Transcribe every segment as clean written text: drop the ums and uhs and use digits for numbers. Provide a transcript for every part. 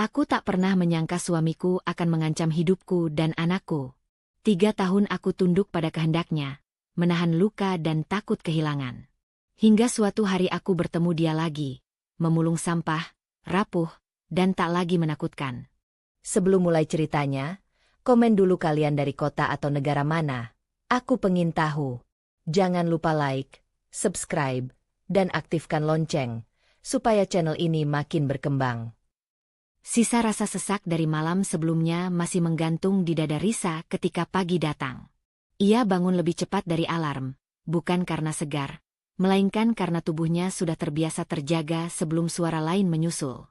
Aku tak pernah menyangka suamiku akan mengancam hidupku dan anakku. 3 tahun aku tunduk pada kehendaknya, menahan luka dan takut kehilangan. Hingga suatu hari aku bertemu dia lagi, memulung sampah, rapuh, dan tak lagi menakutkan. Sebelum mulai ceritanya, komen dulu kalian dari kota atau negara mana. Aku pengen tahu. Jangan lupa like, subscribe, dan aktifkan lonceng, supaya channel ini makin berkembang. Sisa rasa sesak dari malam sebelumnya masih menggantung di dada Risa ketika pagi datang. Ia bangun lebih cepat dari alarm, bukan karena segar, melainkan karena tubuhnya sudah terbiasa terjaga sebelum suara lain menyusul.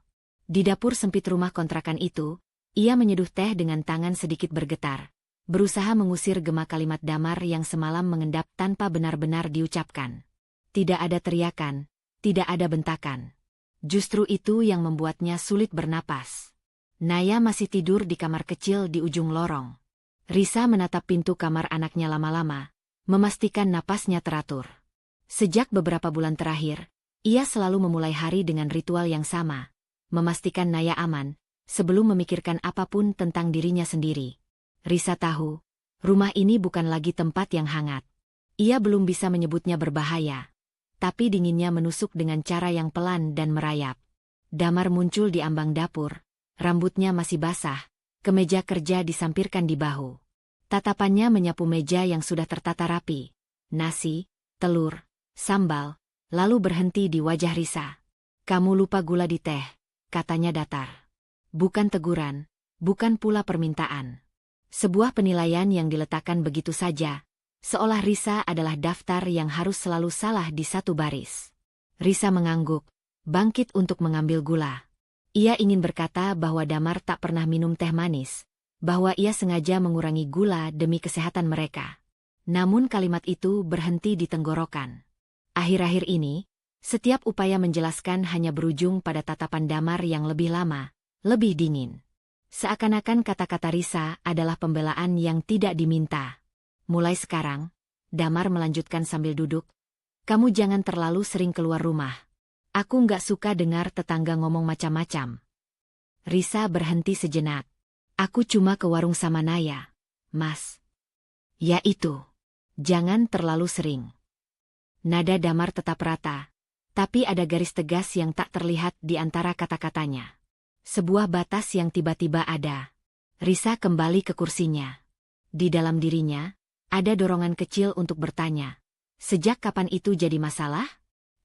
Di dapur sempit rumah kontrakan itu, ia menyeduh teh dengan tangan sedikit bergetar, berusaha mengusir gema kalimat damar yang semalam mengendap tanpa benar-benar diucapkan. Tidak ada teriakan, tidak ada bentakan. Justru itu yang membuatnya sulit bernapas. Naya masih tidur di kamar kecil di ujung lorong. Risa menatap pintu kamar anaknya lama-lama, memastikan napasnya teratur. Sejak beberapa bulan terakhir, ia selalu memulai hari dengan ritual yang sama, memastikan Naya aman, sebelum memikirkan apapun tentang dirinya sendiri. Risa tahu, rumah ini bukan lagi tempat yang hangat. Ia belum bisa menyebutnya berbahaya, tapi dinginnya menusuk dengan cara yang pelan dan merayap. Damar muncul di ambang dapur, rambutnya masih basah, kemeja kerja disampirkan di bahu. Tatapannya menyapu meja yang sudah tertata rapi, nasi, telur, sambal, lalu berhenti di wajah Risa. "Kamu lupa gula di teh," katanya datar. Bukan teguran, bukan pula permintaan. Sebuah penilaian yang diletakkan begitu saja, seolah Risa adalah daftar yang harus selalu salah di satu baris. Risa mengangguk, bangkit untuk mengambil gula. Ia ingin berkata bahwa Damar tak pernah minum teh manis, bahwa ia sengaja mengurangi gula demi kesehatan mereka. Namun kalimat itu berhenti di tenggorokan. Akhir-akhir ini, setiap upaya menjelaskan hanya berujung pada tatapan Damar yang lebih lama, lebih dingin. Seakan-akan kata-kata Risa adalah pembelaan yang tidak diminta. "Mulai sekarang," Damar melanjutkan sambil duduk, "kamu jangan terlalu sering keluar rumah. Aku nggak suka dengar tetangga ngomong macam-macam." Risa berhenti sejenak. "Aku cuma ke warung sama Naya, Mas." "Ya itu. Jangan terlalu sering." Nada Damar tetap rata, tapi ada garis tegas yang tak terlihat di antara kata-katanya. Sebuah batas yang tiba-tiba ada. Risa kembali ke kursinya. Di dalam dirinya, ada dorongan kecil untuk bertanya, sejak kapan itu jadi masalah?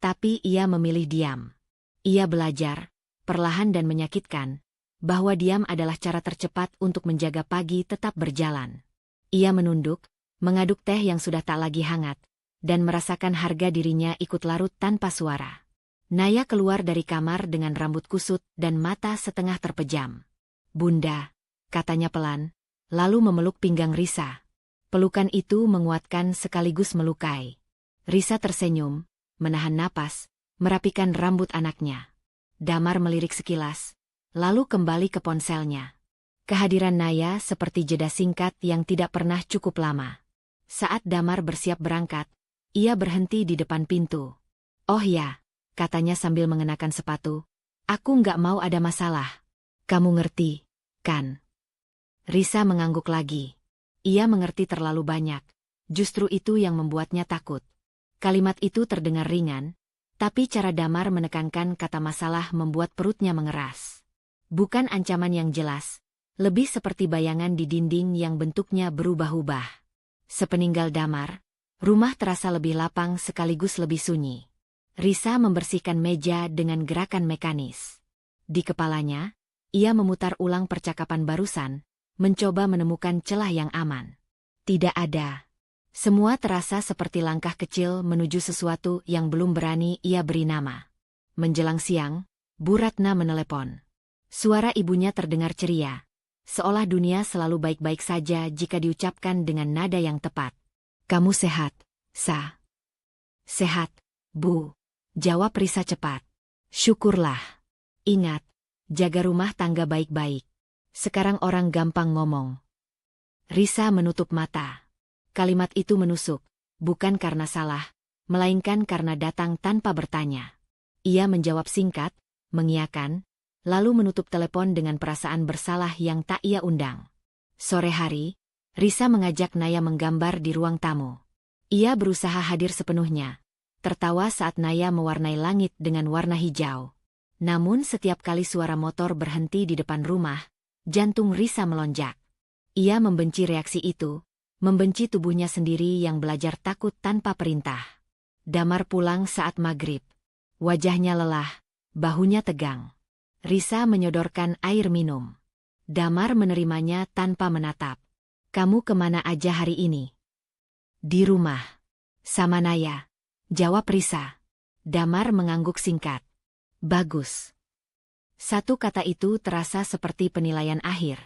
Tapi ia memilih diam. Ia belajar, perlahan dan menyakitkan, bahwa diam adalah cara tercepat untuk menjaga pagi tetap berjalan. Ia menunduk, mengaduk teh yang sudah tak lagi hangat, dan merasakan harga dirinya ikut larut tanpa suara. Naya keluar dari kamar dengan rambut kusut dan mata setengah terpejam. "Bunda," katanya pelan, lalu memeluk pinggang Risa. Pelukan itu menguatkan sekaligus melukai. Risa tersenyum, menahan napas, merapikan rambut anaknya. Damar melirik sekilas, lalu kembali ke ponselnya. Kehadiran Naya seperti jeda singkat yang tidak pernah cukup lama. Saat Damar bersiap berangkat, ia berhenti di depan pintu. "Oh ya," katanya sambil mengenakan sepatu, "aku nggak mau ada masalah. Kamu ngerti, kan?" Risa mengangguk lagi. Ia mengerti terlalu banyak. Justru itu yang membuatnya takut. Kalimat itu terdengar ringan, tapi cara Damar menekankan kata masalah membuat perutnya mengeras. Bukan ancaman yang jelas, lebih seperti bayangan di dinding yang bentuknya berubah-ubah. Sepeninggal Damar, rumah terasa lebih lapang sekaligus lebih sunyi. Risa membersihkan meja dengan gerakan mekanis. Di kepalanya, ia memutar ulang percakapan barusan, mencoba menemukan celah yang aman. Tidak ada. Semua terasa seperti langkah kecil menuju sesuatu yang belum berani ia beri nama. Menjelang siang, Bu Ratna menelepon. Suara ibunya terdengar ceria, seolah dunia selalu baik-baik saja jika diucapkan dengan nada yang tepat. "Kamu sehat, Sa?" "Sehat, Bu," jawab Risa cepat. "Syukurlah. Ingat, jaga rumah tangga baik-baik. Sekarang orang gampang ngomong." Risa menutup mata. Kalimat itu menusuk, bukan karena salah, melainkan karena datang tanpa bertanya. Ia menjawab singkat, mengiyakan, lalu menutup telepon dengan perasaan bersalah yang tak ia undang. Sore hari, Risa mengajak Naya menggambar di ruang tamu. Ia berusaha hadir sepenuhnya, tertawa saat Naya mewarnai langit dengan warna hijau. Namun setiap kali suara motor berhenti di depan rumah, jantung Risa melonjak. Ia membenci reaksi itu, membenci tubuhnya sendiri yang belajar takut tanpa perintah. Damar pulang saat maghrib. Wajahnya lelah, bahunya tegang. Risa menyodorkan air minum. Damar menerimanya tanpa menatap. "Kamu kemana aja hari ini?" "Di rumah. Sama Naya," jawab Risa. Damar mengangguk singkat. "Bagus." Satu kata itu terasa seperti penilaian akhir.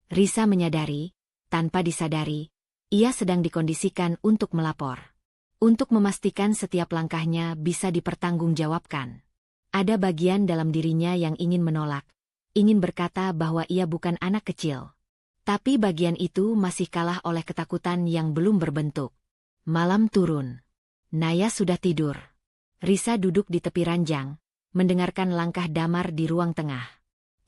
Risa menyadari, tanpa disadari, ia sedang dikondisikan untuk melapor. Untuk memastikan setiap langkahnya bisa dipertanggungjawabkan. Ada bagian dalam dirinya yang ingin menolak, ingin berkata bahwa ia bukan anak kecil. Tapi bagian itu masih kalah oleh ketakutan yang belum berbentuk. Malam turun. Naya sudah tidur. Risa duduk di tepi ranjang, mendengarkan langkah Damar di ruang tengah.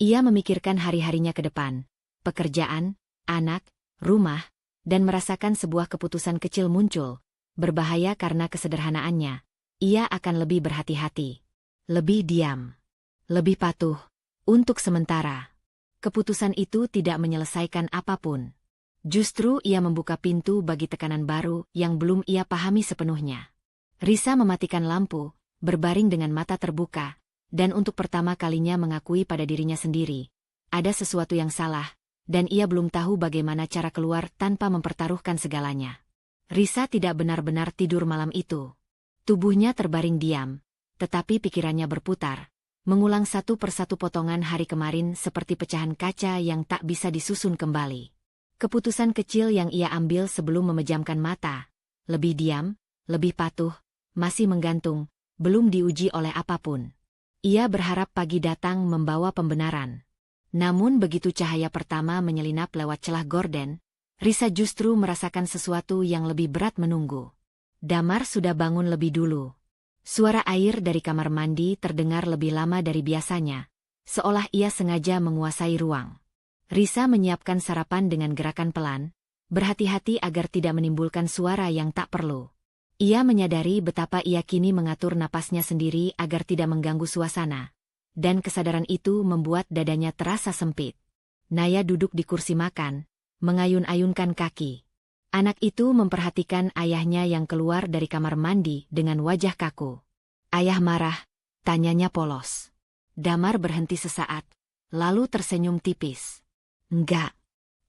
Ia memikirkan hari-harinya ke depan, pekerjaan, anak, rumah, dan merasakan sebuah keputusan kecil muncul, berbahaya karena kesederhanaannya. Ia akan lebih berhati-hati, lebih diam, lebih patuh, untuk sementara. Keputusan itu tidak menyelesaikan apapun. Justru ia membuka pintu bagi tekanan baru yang belum ia pahami sepenuhnya. Risa mematikan lampu, berbaring dengan mata terbuka, dan untuk pertama kalinya mengakui pada dirinya sendiri, ada sesuatu yang salah, dan ia belum tahu bagaimana cara keluar tanpa mempertaruhkan segalanya. Risa tidak benar-benar tidur malam itu. Tubuhnya terbaring diam, tetapi pikirannya berputar, mengulang satu persatu potongan hari kemarin seperti pecahan kaca yang tak bisa disusun kembali. Keputusan kecil yang ia ambil sebelum memejamkan mata, lebih diam, lebih patuh, masih menggantung, belum diuji oleh apapun. Ia berharap pagi datang membawa pembenaran. Namun begitu cahaya pertama menyelinap lewat celah gorden, Risa justru merasakan sesuatu yang lebih berat menunggu. Damar sudah bangun lebih dulu. Suara air dari kamar mandi terdengar lebih lama dari biasanya, seolah ia sengaja menguasai ruang. Risa menyiapkan sarapan dengan gerakan pelan, berhati-hati agar tidak menimbulkan suara yang tak perlu. Ia menyadari betapa ia kini mengatur napasnya sendiri agar tidak mengganggu suasana, dan kesadaran itu membuat dadanya terasa sempit. Naya duduk di kursi makan, mengayun-ayunkan kaki. Anak itu memperhatikan ayahnya yang keluar dari kamar mandi dengan wajah kaku. "Ayah marah?" tanyanya polos. Damar berhenti sesaat, lalu tersenyum tipis. "Enggak,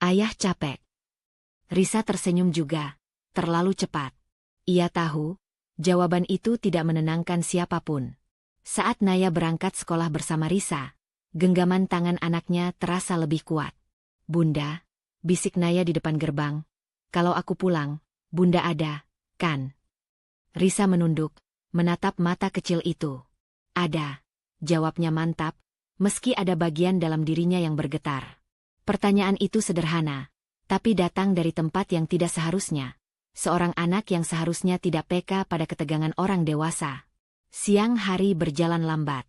ayah capek." Risa tersenyum juga, terlalu cepat. Ia tahu, jawaban itu tidak menenangkan siapapun. Saat Naya berangkat sekolah bersama Risa, genggaman tangan anaknya terasa lebih kuat. "Bunda," bisik Naya di depan gerbang, "kalau aku pulang, Bunda ada, kan?" Risa menunduk, menatap mata kecil itu. "Ada," jawabnya mantap, meski ada bagian dalam dirinya yang bergetar. Pertanyaan itu sederhana, tapi datang dari tempat yang tidak seharusnya. Seorang anak yang seharusnya tidak peka pada ketegangan orang dewasa. Siang hari berjalan lambat.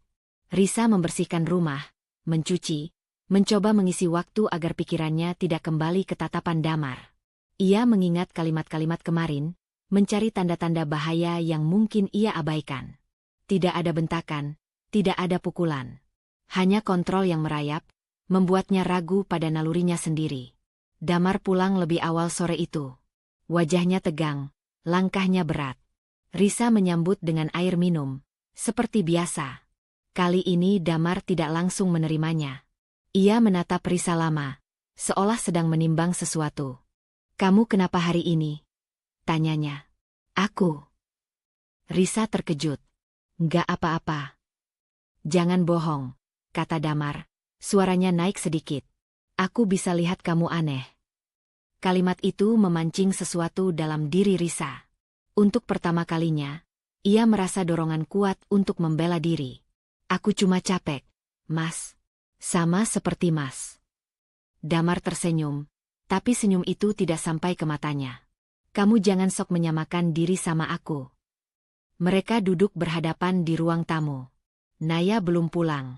Risa membersihkan rumah, mencuci, mencoba mengisi waktu agar pikirannya tidak kembali ke tatapan Damar. Ia mengingat kalimat-kalimat kemarin, mencari tanda-tanda bahaya yang mungkin ia abaikan. Tidak ada bentakan, tidak ada pukulan. Hanya kontrol yang merayap, membuatnya ragu pada nalurinya sendiri. Damar pulang lebih awal sore itu. Wajahnya tegang, langkahnya berat. Risa menyambut dengan air minum, seperti biasa. Kali ini Damar tidak langsung menerimanya. Ia menatap Risa lama, seolah sedang menimbang sesuatu. "Kamu kenapa hari ini?" tanyanya. "Aku." Risa terkejut. "Nggak apa-apa." "Jangan bohong," kata Damar, suaranya naik sedikit. "Aku bisa lihat kamu aneh." Kalimat itu memancing sesuatu dalam diri Risa. Untuk pertama kalinya, ia merasa dorongan kuat untuk membela diri. "Aku cuma capek, Mas." "Sama seperti Mas." Damar tersenyum, tapi senyum itu tidak sampai ke matanya. "Kamu jangan sok menyamakan diri sama aku." Mereka duduk berhadapan di ruang tamu. Naya belum pulang.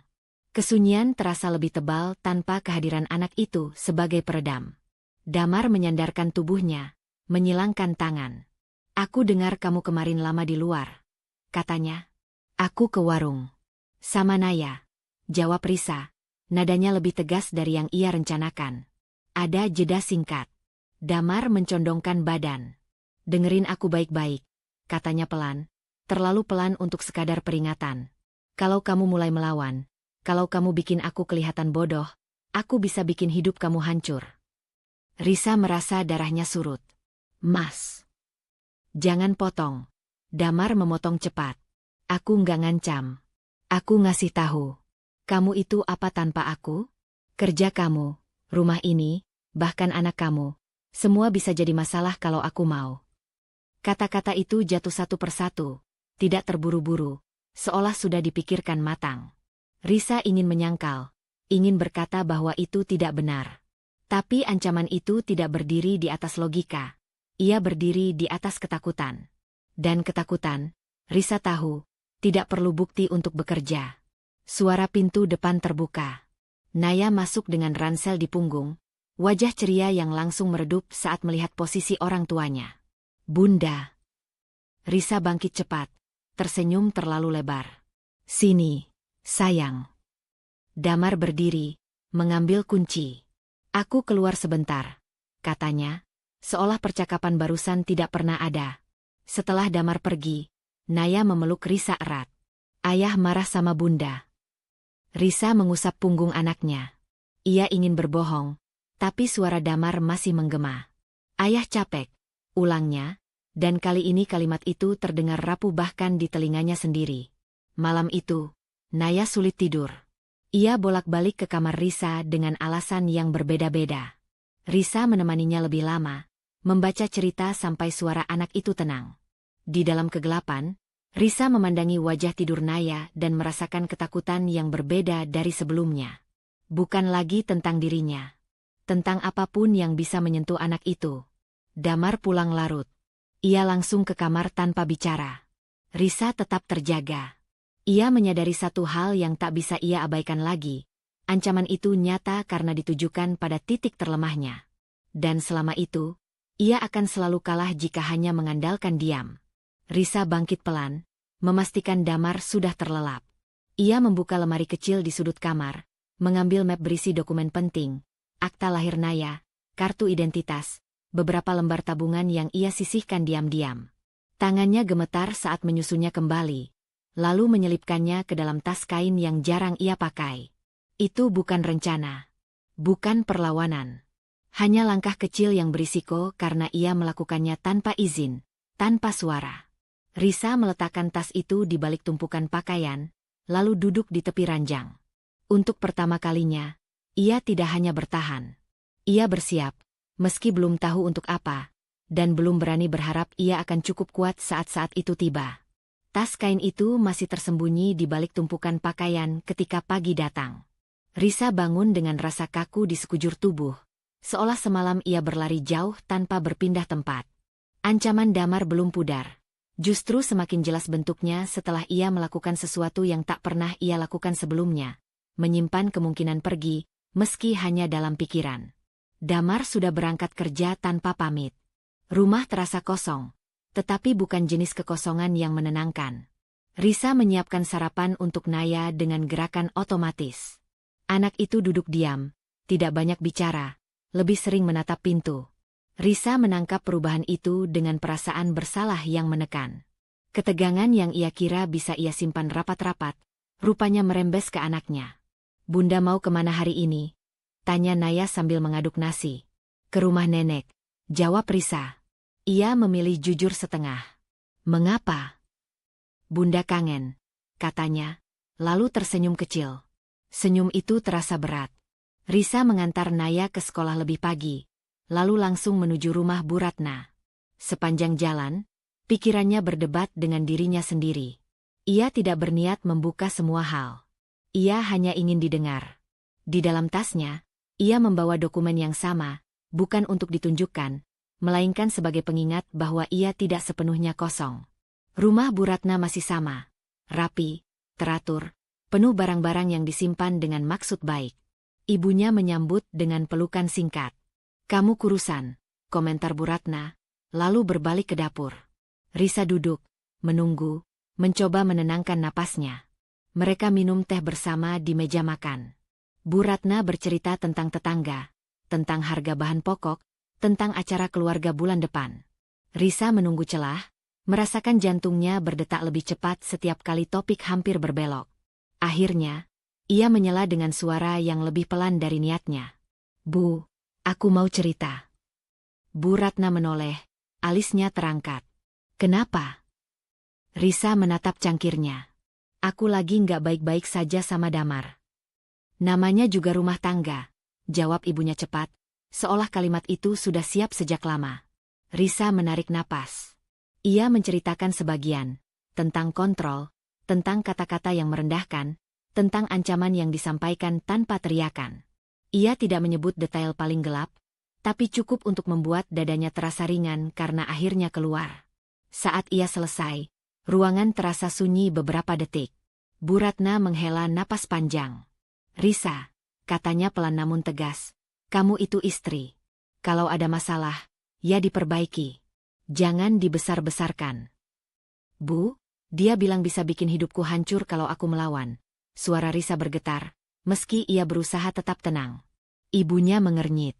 Kesunyian terasa lebih tebal tanpa kehadiran anak itu sebagai peredam. Damar menyandarkan tubuhnya, menyilangkan tangan. "Aku dengar kamu kemarin lama di luar," katanya. "Aku ke warung." "Sama Naya," jawab Risa. Nadanya lebih tegas dari yang ia rencanakan. Ada jeda singkat. Damar mencondongkan badan. "Dengerin aku baik-baik," katanya pelan. Terlalu pelan untuk sekadar peringatan. "Kalau kamu mulai melawan, kalau kamu bikin aku kelihatan bodoh, aku bisa bikin hidup kamu hancur." Risa merasa darahnya surut. "Mas, jangan potong." Damar memotong cepat. "Aku nggak ngancam. Aku ngasih tahu. Kamu itu apa tanpa aku? Kerja kamu, rumah ini, bahkan anak kamu. Semua bisa jadi masalah kalau aku mau." Kata-kata itu jatuh satu persatu, tidak terburu-buru, seolah sudah dipikirkan matang. Risa ingin menyangkal, ingin berkata bahwa itu tidak benar. Tapi ancaman itu tidak berdiri di atas logika. Ia berdiri di atas ketakutan. Dan ketakutan, Risa tahu, tidak perlu bukti untuk bekerja. Suara pintu depan terbuka. Naya masuk dengan ransel di punggung, wajah ceria yang langsung meredup saat melihat posisi orang tuanya. "Bunda." Risa bangkit cepat, tersenyum terlalu lebar. "Sini, sayang." Damar berdiri, mengambil kunci. "Aku keluar sebentar," katanya, seolah percakapan barusan tidak pernah ada. Setelah Damar pergi, Naya memeluk Risa erat. "Ayah marah sama Bunda." Risa mengusap punggung anaknya. Ia ingin berbohong, tapi suara Damar masih menggema. "Ayah capek," ulangnya, dan kali ini kalimat itu terdengar rapuh bahkan di telinganya sendiri. Malam itu, Naya sulit tidur. Ia bolak-balik ke kamar Risa dengan alasan yang berbeda-beda. Risa menemaninya lebih lama, membaca cerita sampai suara anak itu tenang. Di dalam kegelapan, Risa memandangi wajah tidur Naya dan merasakan ketakutan yang berbeda dari sebelumnya. Bukan lagi tentang dirinya. Tentang apapun yang bisa menyentuh anak itu. Damar pulang larut. Ia langsung ke kamar tanpa bicara. Risa tetap terjaga. Ia menyadari satu hal yang tak bisa ia abaikan lagi. Ancaman itu nyata karena ditujukan pada titik terlemahnya. Dan selama itu, ia akan selalu kalah jika hanya mengandalkan diam. Risa bangkit pelan, memastikan Damar sudah terlelap. Ia membuka lemari kecil di sudut kamar, mengambil map berisi dokumen penting, akta lahir Naya, kartu identitas, beberapa lembar tabungan yang ia sisihkan diam-diam. Tangannya gemetar saat menyusunnya kembali, lalu menyelipkannya ke dalam tas kain yang jarang ia pakai. Itu bukan rencana. Bukan perlawanan. Hanya langkah kecil yang berisiko karena ia melakukannya tanpa izin, tanpa suara. Risa meletakkan tas itu di balik tumpukan pakaian, lalu duduk di tepi ranjang. Untuk pertama kalinya, ia tidak hanya bertahan. Ia bersiap, meski belum tahu untuk apa, dan belum berani berharap ia akan cukup kuat saat-saat itu tiba. Tas kain itu masih tersembunyi di balik tumpukan pakaian ketika pagi datang. Risa bangun dengan rasa kaku di sekujur tubuh, seolah semalam ia berlari jauh tanpa berpindah tempat. Ancaman Damar belum pudar. Justru semakin jelas bentuknya setelah ia melakukan sesuatu yang tak pernah ia lakukan sebelumnya. Menyimpan kemungkinan pergi, meski hanya dalam pikiran. Damar sudah berangkat kerja tanpa pamit. Rumah terasa kosong. Tetapi bukan jenis kekosongan yang menenangkan. Risa menyiapkan sarapan untuk Naya dengan gerakan otomatis. Anak itu duduk diam, tidak banyak bicara, lebih sering menatap pintu. Risa menangkap perubahan itu dengan perasaan bersalah yang menekan. Ketegangan yang ia kira bisa ia simpan rapat-rapat, rupanya merembes ke anaknya. "Bunda mau kemana hari ini?" tanya Naya sambil mengaduk nasi. "Ke rumah nenek," jawab Risa. Ia memilih jujur setengah. "Mengapa?" "Bunda kangen," katanya, lalu tersenyum kecil. Senyum itu terasa berat. Risa mengantar Naya ke sekolah lebih pagi, lalu langsung menuju rumah Bu Ratna. Sepanjang jalan, pikirannya berdebat dengan dirinya sendiri. Ia tidak berniat membuka semua hal. Ia hanya ingin didengar. Di dalam tasnya, ia membawa dokumen yang sama, bukan untuk ditunjukkan, melainkan sebagai pengingat bahwa ia tidak sepenuhnya kosong. Rumah Bu Ratna masih sama, rapi, teratur, penuh barang-barang yang disimpan dengan maksud baik. Ibunya menyambut dengan pelukan singkat. "Kamu kurusan," komentar Bu Ratna, lalu berbalik ke dapur. Risa duduk, menunggu, mencoba menenangkan napasnya. Mereka minum teh bersama di meja makan. Bu Ratna bercerita tentang tetangga, tentang harga bahan pokok, tentang acara keluarga bulan depan. Risa menunggu celah, merasakan jantungnya berdetak lebih cepat setiap kali topik hampir berbelok. Akhirnya, ia menyela dengan suara yang lebih pelan dari niatnya. "Bu, aku mau cerita." Bu Ratna menoleh, alisnya terangkat. "Kenapa?" Risa menatap cangkirnya. "Aku lagi nggak baik-baik saja sama Damar." "Namanya juga rumah tangga," jawab ibunya cepat, seolah kalimat itu sudah siap sejak lama. Risa menarik napas. Ia menceritakan sebagian, tentang kontrol, tentang kata-kata yang merendahkan, tentang ancaman yang disampaikan tanpa teriakan. Ia tidak menyebut detail paling gelap, tapi cukup untuk membuat dadanya terasa ringan karena akhirnya keluar. Saat ia selesai, ruangan terasa sunyi beberapa detik. Bu Ratna menghela napas panjang. "Risa," katanya pelan namun tegas, "kamu itu istri. Kalau ada masalah, ya diperbaiki. Jangan dibesar-besarkan." "Bu, dia bilang bisa bikin hidupku hancur kalau aku melawan." Suara Risa bergetar, meski ia berusaha tetap tenang. Ibunya mengernyit.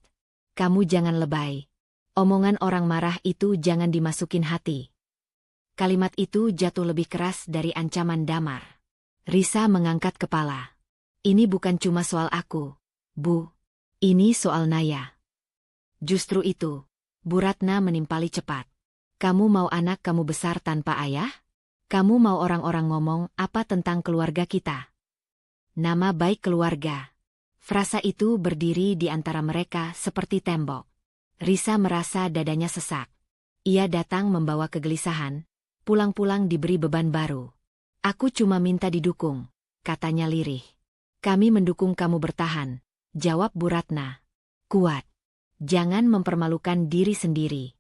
"Kamu jangan lebay. Omongan orang marah itu jangan dimasukin hati." Kalimat itu jatuh lebih keras dari ancaman Damar. Risa mengangkat kepala. "Ini bukan cuma soal aku, Bu. Ini soal Naya." "Justru itu," Bu Ratna menimpali cepat. "Kamu mau anak kamu besar tanpa ayah? Kamu mau orang-orang ngomong apa tentang keluarga kita? Nama baik keluarga." Frasa itu berdiri di antara mereka seperti tembok. Risa merasa dadanya sesak. Ia datang membawa kegelisahan, pulang-pulang diberi beban baru. "Aku cuma minta didukung," katanya lirih. "Kami mendukung kamu bertahan," jawab Bu Ratna. "Kuat. Jangan mempermalukan diri sendiri."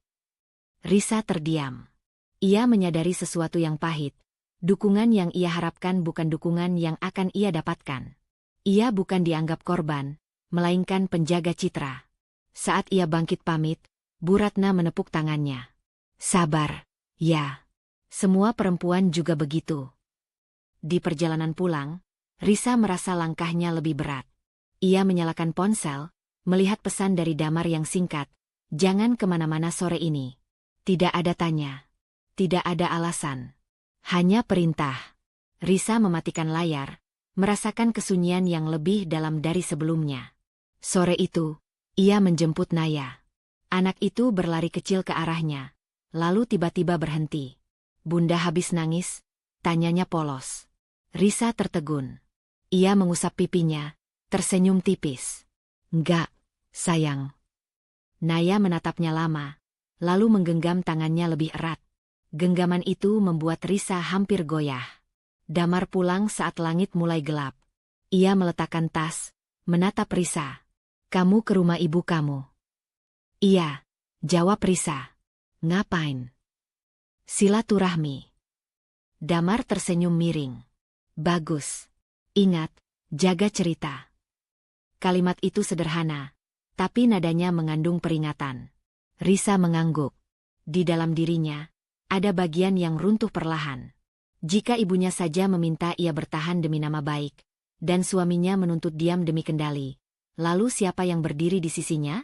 Risa terdiam. Ia menyadari sesuatu yang pahit. Dukungan yang ia harapkan bukan dukungan yang akan ia dapatkan. Ia bukan dianggap korban, melainkan penjaga citra. Saat ia bangkit pamit, Bu Ratna menepuk tangannya. "Sabar, ya. Semua perempuan juga begitu." Di perjalanan pulang, Risa merasa langkahnya lebih berat. Ia menyalakan ponsel, melihat pesan dari Damar yang singkat, "Jangan kemana-mana sore ini." Tidak ada tanya. Tidak ada alasan. Hanya perintah. Risa mematikan layar, merasakan kesunyian yang lebih dalam dari sebelumnya. Sore itu, ia menjemput Naya. Anak itu berlari kecil ke arahnya, lalu tiba-tiba berhenti. "Bunda habis nangis?" tanyanya polos. Risa tertegun. Ia mengusap pipinya, tersenyum tipis. "Enggak, sayang." Naya menatapnya lama, lalu menggenggam tangannya lebih erat. Genggaman itu membuat Risa hampir goyah. Damar pulang saat langit mulai gelap. Ia meletakkan tas, menatap Risa. "Kamu ke rumah ibu kamu?" "Iya," jawab Risa. "Ngapain?" "Silaturahmi." Damar tersenyum miring. "Bagus. Ingat, jaga cerita." Kalimat itu sederhana, tapi nadanya mengandung peringatan. Risa mengangguk. Di dalam dirinya, ada bagian yang runtuh perlahan. Jika ibunya saja meminta ia bertahan demi nama baik, dan suaminya menuntut diam demi kendali, lalu siapa yang berdiri di sisinya?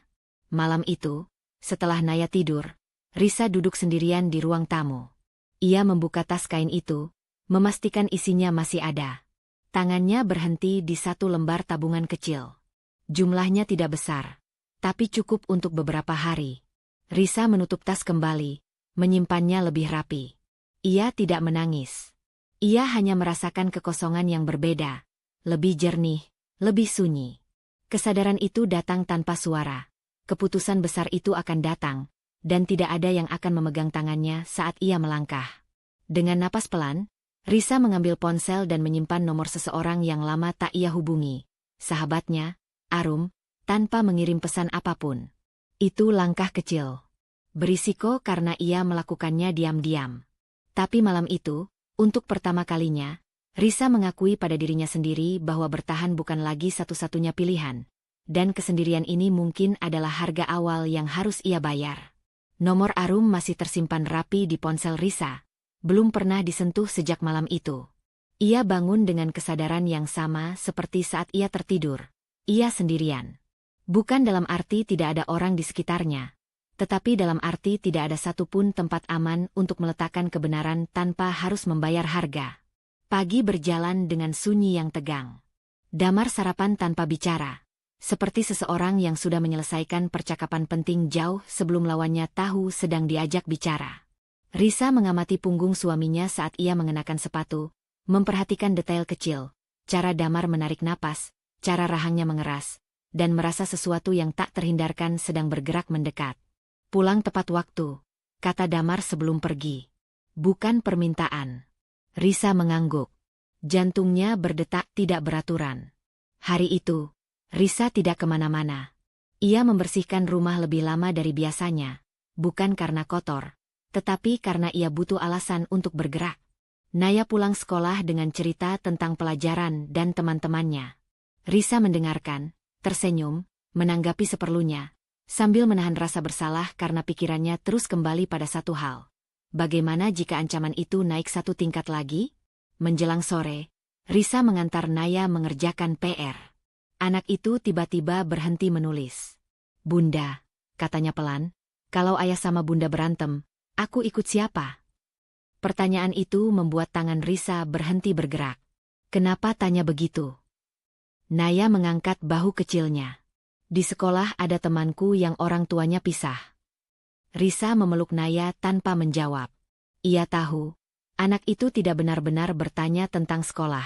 Malam itu, setelah Naya tidur, Risa duduk sendirian di ruang tamu. Ia membuka tas kain itu, memastikan isinya masih ada. Tangannya berhenti di satu lembar tabungan kecil. Jumlahnya tidak besar, tapi cukup untuk beberapa hari. Risa menutup tas kembali, menyimpannya lebih rapi. Ia tidak menangis. Ia hanya merasakan kekosongan yang berbeda, lebih jernih, lebih sunyi. Kesadaran itu datang tanpa suara. Keputusan besar itu akan datang, dan tidak ada yang akan memegang tangannya saat ia melangkah. Dengan napas pelan, Risa mengambil ponsel dan menyimpan nomor seseorang yang lama tak ia hubungi. Sahabatnya, Arum, tanpa mengirim pesan apapun. Itu langkah kecil. Berisiko karena ia melakukannya diam-diam. Tapi malam itu, untuk pertama kalinya, Risa mengakui pada dirinya sendiri bahwa bertahan bukan lagi satu-satunya pilihan, dan kesendirian ini mungkin adalah harga awal yang harus ia bayar. Nomor Arum masih tersimpan rapi di ponsel Risa, belum pernah disentuh sejak malam itu. Ia bangun dengan kesadaran yang sama seperti saat ia tertidur. Ia sendirian. Bukan dalam arti tidak ada orang di sekitarnya, tetapi dalam arti tidak ada satupun tempat aman untuk meletakkan kebenaran tanpa harus membayar harga. Pagi berjalan dengan sunyi yang tegang. Damar sarapan tanpa bicara, seperti seseorang yang sudah menyelesaikan percakapan penting jauh sebelum lawannya tahu sedang diajak bicara. Risa mengamati punggung suaminya saat ia mengenakan sepatu, memperhatikan detail kecil, cara Damar menarik napas, cara rahangnya mengeras, dan merasa sesuatu yang tak terhindarkan sedang bergerak mendekat. Pulang tepat waktu, kata Damar sebelum pergi. Bukan permintaan. Risa mengangguk. Jantungnya berdetak tidak beraturan. Hari itu, Risa tidak kemana-mana. Ia membersihkan rumah lebih lama dari biasanya, bukan karena kotor, tetapi karena ia butuh alasan untuk bergerak. Naya pulang sekolah dengan cerita tentang pelajaran dan teman-temannya. Risa mendengarkan, tersenyum, menanggapi seperlunya, sambil menahan rasa bersalah karena pikirannya terus kembali pada satu hal. Bagaimana jika ancaman itu naik satu tingkat lagi? Menjelang sore, Risa mengantar Naya mengerjakan PR. Anak itu tiba-tiba berhenti menulis. "Bunda," katanya pelan, "kalau ayah sama bunda berantem, aku ikut siapa?" Pertanyaan itu membuat tangan Risa berhenti bergerak. "Kenapa tanya begitu?" Naya mengangkat bahu kecilnya. "Di sekolah ada temanku yang orang tuanya pisah." Risa memeluk Naya tanpa menjawab. Ia tahu, anak itu tidak benar-benar bertanya tentang sekolah.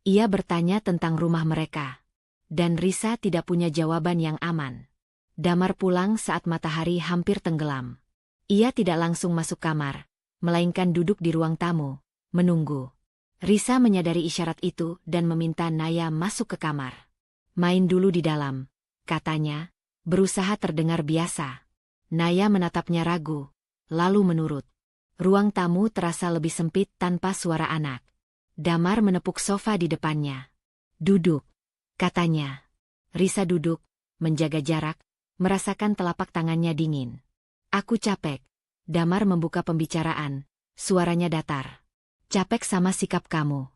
Ia bertanya tentang rumah mereka. Dan Risa tidak punya jawaban yang aman. Damar pulang saat matahari hampir tenggelam. Ia tidak langsung masuk kamar, melainkan duduk di ruang tamu, menunggu. Risa menyadari isyarat itu dan meminta Naya masuk ke kamar. "Main dulu di dalam," katanya, berusaha terdengar biasa. Naya menatapnya ragu, lalu menurut. Ruang tamu terasa lebih sempit tanpa suara anak. Damar menepuk sofa di depannya. "Duduk," katanya. Risa duduk, menjaga jarak, merasakan telapak tangannya dingin. "Aku capek." Damar membuka pembicaraan, suaranya datar. "Capek sama sikap kamu."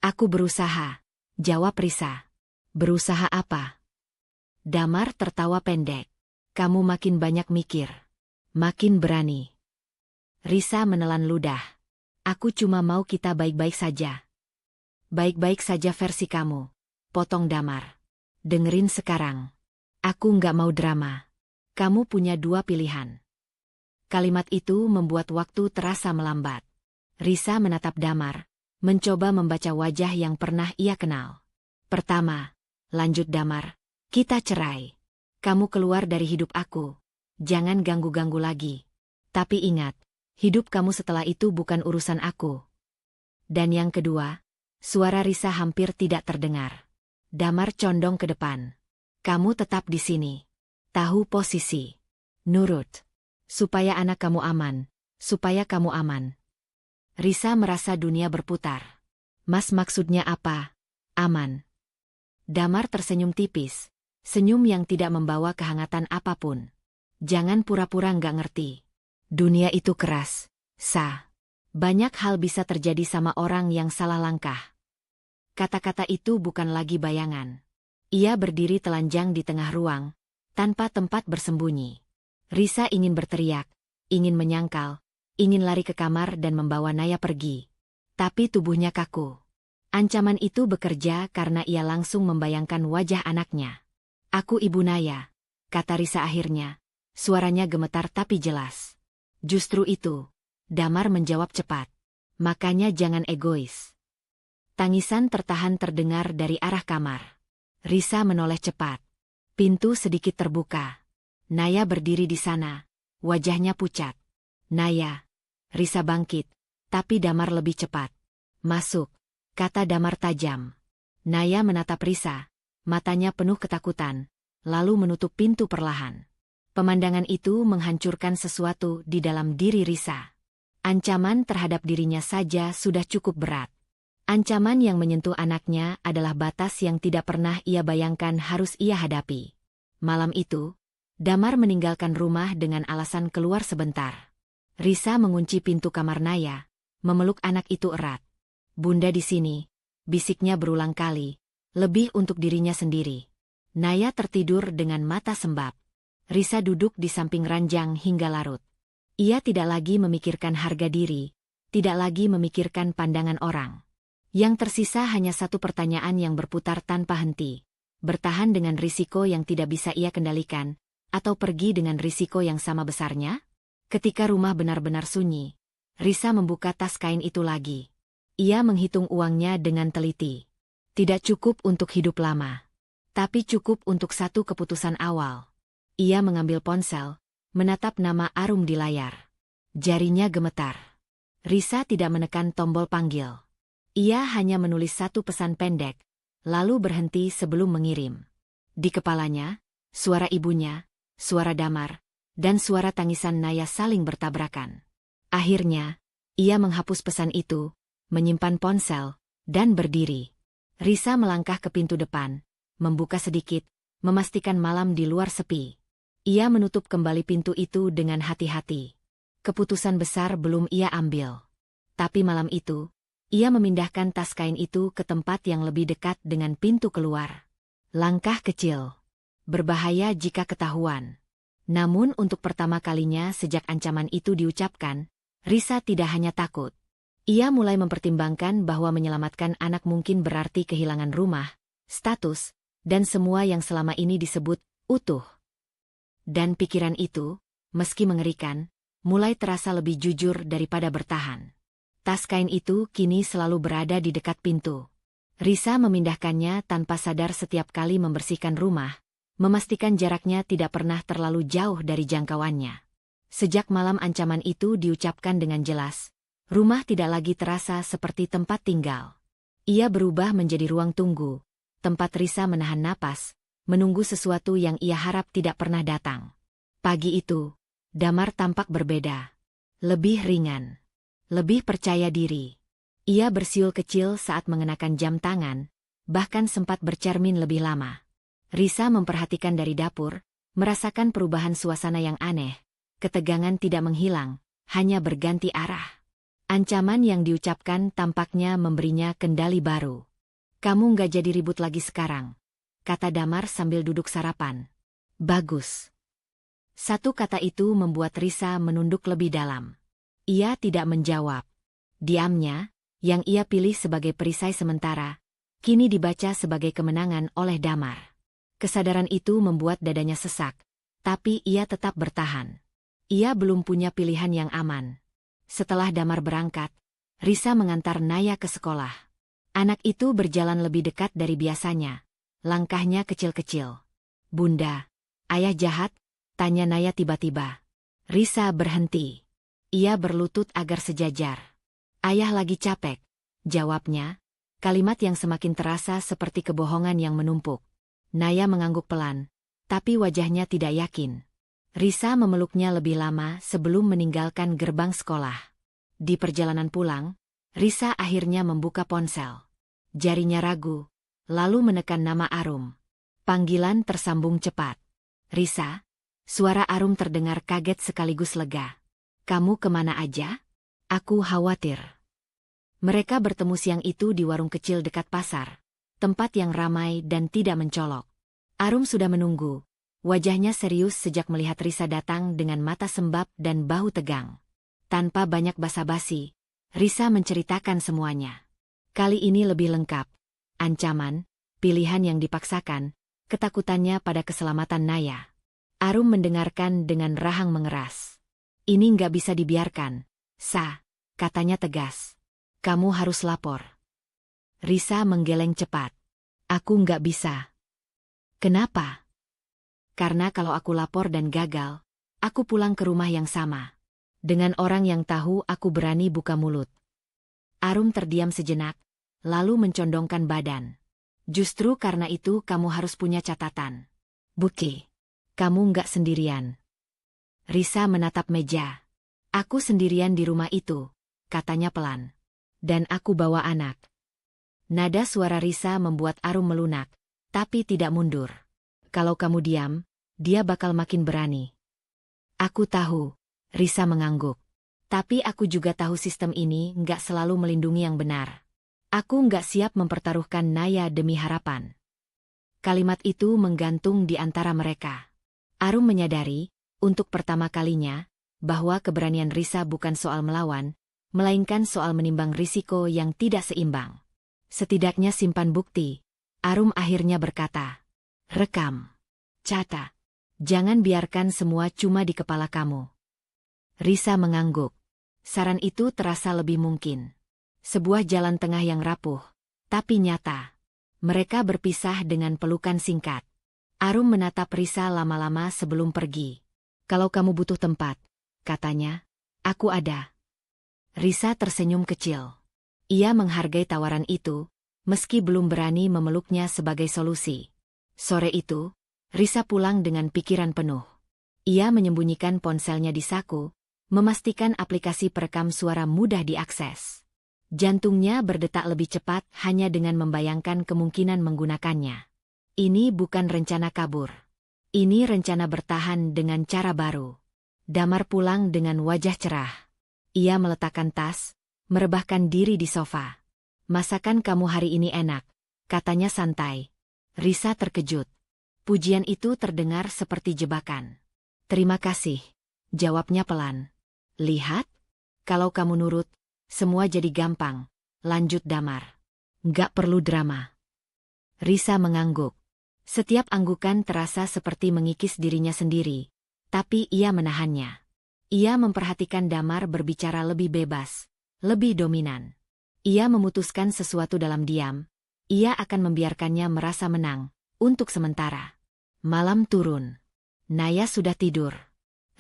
"Aku berusaha," jawab Risa. "Berusaha apa?" Damar tertawa pendek. "Kamu makin banyak mikir. Makin berani." Risa menelan ludah. "Aku cuma mau kita baik-baik saja." "Baik-baik saja versi kamu," potong Damar. "Dengerin sekarang. Aku nggak mau drama. Kamu punya dua pilihan." Kalimat itu membuat waktu terasa melambat. Risa menatap Damar, mencoba membaca wajah yang pernah ia kenal. "Pertama," lanjut Damar, "kita cerai. Kamu keluar dari hidup aku. Jangan ganggu-ganggu lagi. Tapi ingat, hidup kamu setelah itu bukan urusan aku." Dan yang kedua, suara Risa hampir tidak terdengar. Damar condong ke depan. "Kamu tetap di sini. Tahu posisi. Nurut. Supaya anak kamu aman. Supaya kamu aman." Risa merasa dunia berputar. "Mas maksudnya apa? Aman?" Damar tersenyum tipis. Senyum yang tidak membawa kehangatan apapun. "Jangan pura-pura nggak ngerti. Dunia itu keras, Sa. Banyak hal bisa terjadi sama orang yang salah langkah." Kata-kata itu bukan lagi bayangan. Ia berdiri telanjang di tengah ruang, tanpa tempat bersembunyi. Risa ingin berteriak, ingin menyangkal, ingin lari ke kamar dan membawa Naya pergi. Tapi tubuhnya kaku. Ancaman itu bekerja karena ia langsung membayangkan wajah anaknya. "Aku ibu Naya," kata Risa akhirnya. Suaranya gemetar tapi jelas. "Justru itu," Damar menjawab cepat. "Makanya jangan egois." Tangisan tertahan terdengar dari arah kamar. Risa menoleh cepat. Pintu sedikit terbuka. Naya berdiri di sana, wajahnya pucat. "Naya." Risa bangkit, tapi Damar lebih cepat. "Masuk," kata Damar tajam. Naya menatap Risa, matanya penuh ketakutan, lalu menutup pintu perlahan. Pemandangan itu menghancurkan sesuatu di dalam diri Risa. Ancaman terhadap dirinya saja sudah cukup berat. Ancaman yang menyentuh anaknya adalah batas yang tidak pernah ia bayangkan harus ia hadapi. Malam itu, Damar meninggalkan rumah dengan alasan keluar sebentar. Risa mengunci pintu kamar Naya, memeluk anak itu erat. "Bunda di sini," bisiknya berulang kali, lebih untuk dirinya sendiri. Naya tertidur dengan mata sembab. Risa duduk di samping ranjang hingga larut. Ia tidak lagi memikirkan harga diri, tidak lagi memikirkan pandangan orang. Yang tersisa hanya satu pertanyaan yang berputar tanpa henti. Bertahan dengan risiko yang tidak bisa ia kendalikan, atau pergi dengan risiko yang sama besarnya? Ketika rumah benar-benar sunyi, Risa membuka tas kain itu lagi. Ia menghitung uangnya dengan teliti. Tidak cukup untuk hidup lama, tapi cukup untuk satu keputusan awal. Ia mengambil ponsel, menatap nama Arum di layar. Jarinya gemetar. Risa tidak menekan tombol panggil. Ia hanya menulis satu pesan pendek, lalu berhenti sebelum mengirim. Di kepalanya, suara ibunya, suara Damar, dan suara tangisan Naya saling bertabrakan. Akhirnya, ia menghapus pesan itu, menyimpan ponsel, dan berdiri. Risa melangkah ke pintu depan, membuka sedikit, memastikan malam di luar sepi. Ia menutup kembali pintu itu dengan hati-hati. Keputusan besar belum ia ambil. Tapi malam itu, ia memindahkan tas kain itu ke tempat yang lebih dekat dengan pintu keluar. Langkah kecil. Berbahaya jika ketahuan. Namun untuk pertama kalinya sejak ancaman itu diucapkan, Risa tidak hanya takut. Ia mulai mempertimbangkan bahwa menyelamatkan anak mungkin berarti kehilangan rumah, status, dan semua yang selama ini disebut utuh. Dan pikiran itu, meski mengerikan, mulai terasa lebih jujur daripada bertahan. Tas kain itu kini selalu berada di dekat pintu. Risa memindahkannya tanpa sadar setiap kali membersihkan rumah, memastikan jaraknya tidak pernah terlalu jauh dari jangkauannya. Sejak malam ancaman itu diucapkan dengan jelas, rumah tidak lagi terasa seperti tempat tinggal. Ia berubah menjadi ruang tunggu, tempat Risa menahan napas, menunggu sesuatu yang ia harap tidak pernah datang. Pagi itu, Damar tampak berbeda. Lebih ringan. Lebih percaya diri. Ia bersiul kecil saat mengenakan jam tangan, bahkan sempat bercermin lebih lama. Risa memperhatikan dari dapur, merasakan perubahan suasana yang aneh. Ketegangan tidak menghilang, hanya berganti arah. Ancaman yang diucapkan tampaknya memberinya kendali baru. "Kamu nggak jadi ribut lagi sekarang," kata Damar sambil duduk sarapan. "Bagus." Satu kata itu membuat Risa menunduk lebih dalam. Ia tidak menjawab. Diamnya, yang ia pilih sebagai perisai sementara, kini dibaca sebagai kemenangan oleh Damar. Kesadaran itu membuat dadanya sesak, tapi ia tetap bertahan. Ia belum punya pilihan yang aman. Setelah Damar berangkat, Risa mengantar Naya ke sekolah. Anak itu berjalan lebih dekat dari biasanya. Langkahnya kecil-kecil. "Bunda, ayah jahat?" tanya Naya tiba-tiba. Risa berhenti. Ia berlutut agar sejajar. "Ayah lagi capek," jawabnya, kalimat yang semakin terasa seperti kebohongan yang menumpuk. Naya mengangguk pelan, tapi wajahnya tidak yakin. Risa memeluknya lebih lama sebelum meninggalkan gerbang sekolah. Di perjalanan pulang, Risa akhirnya membuka ponsel. Jarinya ragu, lalu menekan nama Arum. Panggilan tersambung cepat. "Risa?" Suara Arum terdengar kaget sekaligus lega. "Kamu kemana aja? Aku khawatir." Mereka bertemu siang itu di warung kecil dekat pasar, tempat yang ramai dan tidak mencolok. Arum sudah menunggu. Wajahnya serius sejak melihat Risa datang dengan mata sembab dan bahu tegang. Tanpa banyak basa-basi, Risa menceritakan semuanya. Kali ini lebih lengkap. Ancaman, pilihan yang dipaksakan, ketakutannya pada keselamatan Naya. Arum mendengarkan dengan rahang mengeras. "Ini nggak bisa dibiarkan, Sa," katanya tegas. "Kamu harus lapor." Risa menggeleng cepat. "Aku nggak bisa." "Kenapa?" "Karena kalau aku lapor dan gagal, aku pulang ke rumah yang sama. Dengan orang yang tahu aku berani buka mulut." Arum terdiam sejenak, lalu mencondongkan badan. "Justru karena itu kamu harus punya catatan. Bukti. Kamu nggak sendirian." Risa menatap meja. "Aku sendirian di rumah itu," katanya pelan. "Dan aku bawa anak. Nada suara Risa membuat Arum melunak, tapi tidak mundur. Kalau kamu diam, dia bakal makin berani. Aku tahu, Risa mengangguk. Tapi aku juga tahu sistem ini nggak selalu melindungi yang benar. Aku nggak siap mempertaruhkan Naya demi harapan. Kalimat itu menggantung di antara mereka. Arum menyadari, untuk pertama kalinya, bahwa keberanian Risa bukan soal melawan, melainkan soal menimbang risiko yang tidak seimbang. Setidaknya simpan bukti. Arum akhirnya berkata, rekam. Catat. Jangan biarkan semua cuma di kepala kamu. Risa mengangguk. Saran itu terasa lebih mungkin. Sebuah jalan tengah yang rapuh, tapi nyata. Mereka berpisah dengan pelukan singkat. Arum menatap Risa lama-lama sebelum pergi. Kalau kamu butuh tempat, katanya, aku ada. Risa tersenyum kecil. Ia menghargai tawaran itu, meski belum berani memeluknya sebagai solusi. Sore itu, Risa pulang dengan pikiran penuh. Ia menyembunyikan ponselnya di saku, memastikan aplikasi perekam suara mudah diakses. Jantungnya berdetak lebih cepat hanya dengan membayangkan kemungkinan menggunakannya. Ini bukan rencana kabur. Ini rencana bertahan dengan cara baru. Damar pulang dengan wajah cerah. Ia meletakkan tas, merebahkan diri di sofa. Masakan kamu hari ini enak, katanya santai. Risa terkejut. Pujian itu terdengar seperti jebakan. Terima kasih, jawabnya pelan. Lihat, kalau kamu nurut, semua jadi gampang, lanjut Damar. Nggak perlu drama. Risa mengangguk. Setiap anggukan terasa seperti mengikis dirinya sendiri, tapi ia menahannya. Ia memperhatikan Damar berbicara lebih bebas, lebih dominan. Ia memutuskan sesuatu dalam diam, ia akan membiarkannya merasa menang, untuk sementara. Malam turun. Naya sudah tidur.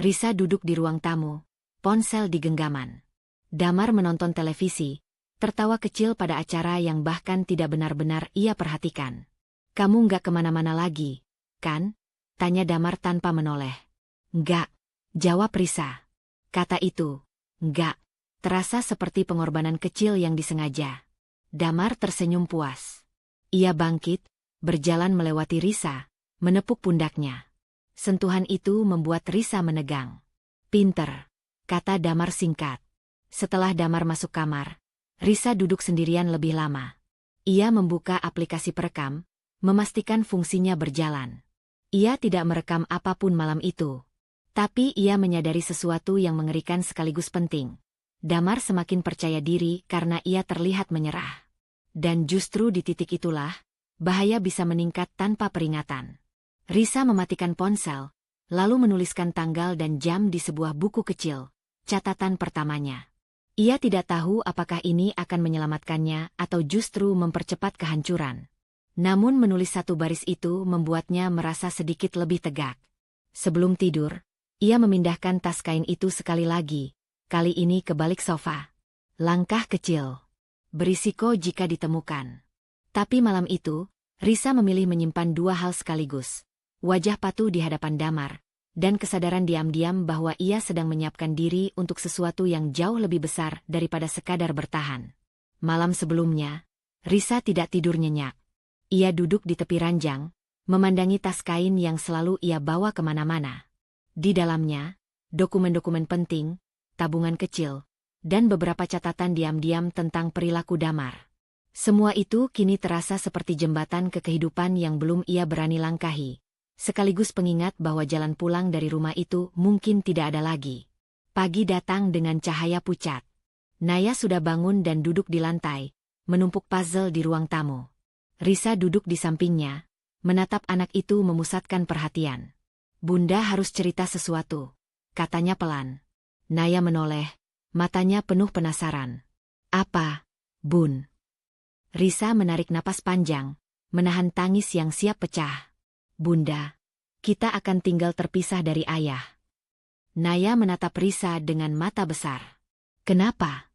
Risa duduk di ruang tamu, ponsel di genggaman. Damar menonton televisi, tertawa kecil pada acara yang bahkan tidak benar-benar ia perhatikan. Kamu nggak kemana-mana lagi, kan? Tanya Damar tanpa menoleh. Nggak, jawab Risa. Kata itu, nggak, terasa seperti pengorbanan kecil yang disengaja. Damar tersenyum puas. Ia bangkit, berjalan melewati Risa, menepuk pundaknya. Sentuhan itu membuat Risa menegang. Pinter, kata Damar singkat. Setelah Damar masuk kamar, Risa duduk sendirian lebih lama. Ia membuka aplikasi perekam, memastikan fungsinya berjalan. Ia tidak merekam apapun malam itu. Tapi ia menyadari sesuatu yang mengerikan sekaligus penting. Damar semakin percaya diri karena ia terlihat menyerah. Dan justru di titik itulah, bahaya bisa meningkat tanpa peringatan. Risa mematikan ponsel, lalu menuliskan tanggal dan jam di sebuah buku kecil, catatan pertamanya. Ia tidak tahu apakah ini akan menyelamatkannya atau justru mempercepat kehancuran. Namun menulis satu baris itu membuatnya merasa sedikit lebih tegak. Sebelum tidur, ia memindahkan tas kain itu sekali lagi, kali ini ke balik sofa. Langkah kecil. Berisiko jika ditemukan. Tapi malam itu, Risa memilih menyimpan dua hal sekaligus. Wajah patuh di hadapan Damar, dan kesadaran diam-diam bahwa ia sedang menyiapkan diri untuk sesuatu yang jauh lebih besar daripada sekadar bertahan. Malam sebelumnya, Risa tidak tidur nyenyak. Ia duduk di tepi ranjang, memandangi tas kain yang selalu ia bawa kemana-mana. Di dalamnya, dokumen-dokumen penting, tabungan kecil, dan beberapa catatan diam-diam tentang perilaku Damar. Semua itu kini terasa seperti jembatan ke kehidupan yang belum ia berani langkahi. Sekaligus pengingat bahwa jalan pulang dari rumah itu mungkin tidak ada lagi. Pagi datang dengan cahaya pucat. Naya sudah bangun dan duduk di lantai, menumpuk puzzle di ruang tamu. Risa duduk di sampingnya, menatap anak itu memusatkan perhatian. Bunda harus cerita sesuatu, katanya pelan. Naya menoleh, matanya penuh penasaran. Apa, Bun? Risa menarik napas panjang, menahan tangis yang siap pecah. Bunda, kita akan tinggal terpisah dari ayah. Naya menatap Risa dengan mata besar. Kenapa?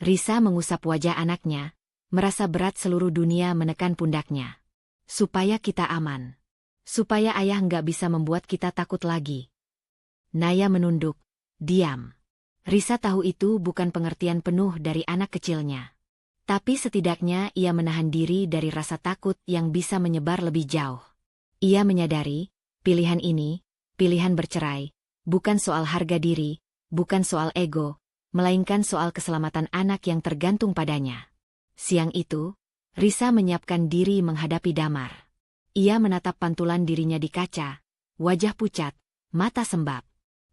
Risa mengusap wajah anaknya, merasa berat seluruh dunia menekan pundaknya. Supaya kita aman. Supaya ayah nggak bisa membuat kita takut lagi. Naya menunduk, diam. Risa tahu itu bukan pengertian penuh dari anak kecilnya. Tapi setidaknya ia menahan diri dari rasa takut yang bisa menyebar lebih jauh. Ia menyadari, pilihan ini, pilihan bercerai, bukan soal harga diri, bukan soal ego, melainkan soal keselamatan anak yang tergantung padanya. Siang itu, Risa menyiapkan diri menghadapi Damar. Ia menatap pantulan dirinya di kaca, wajah pucat, mata sembab.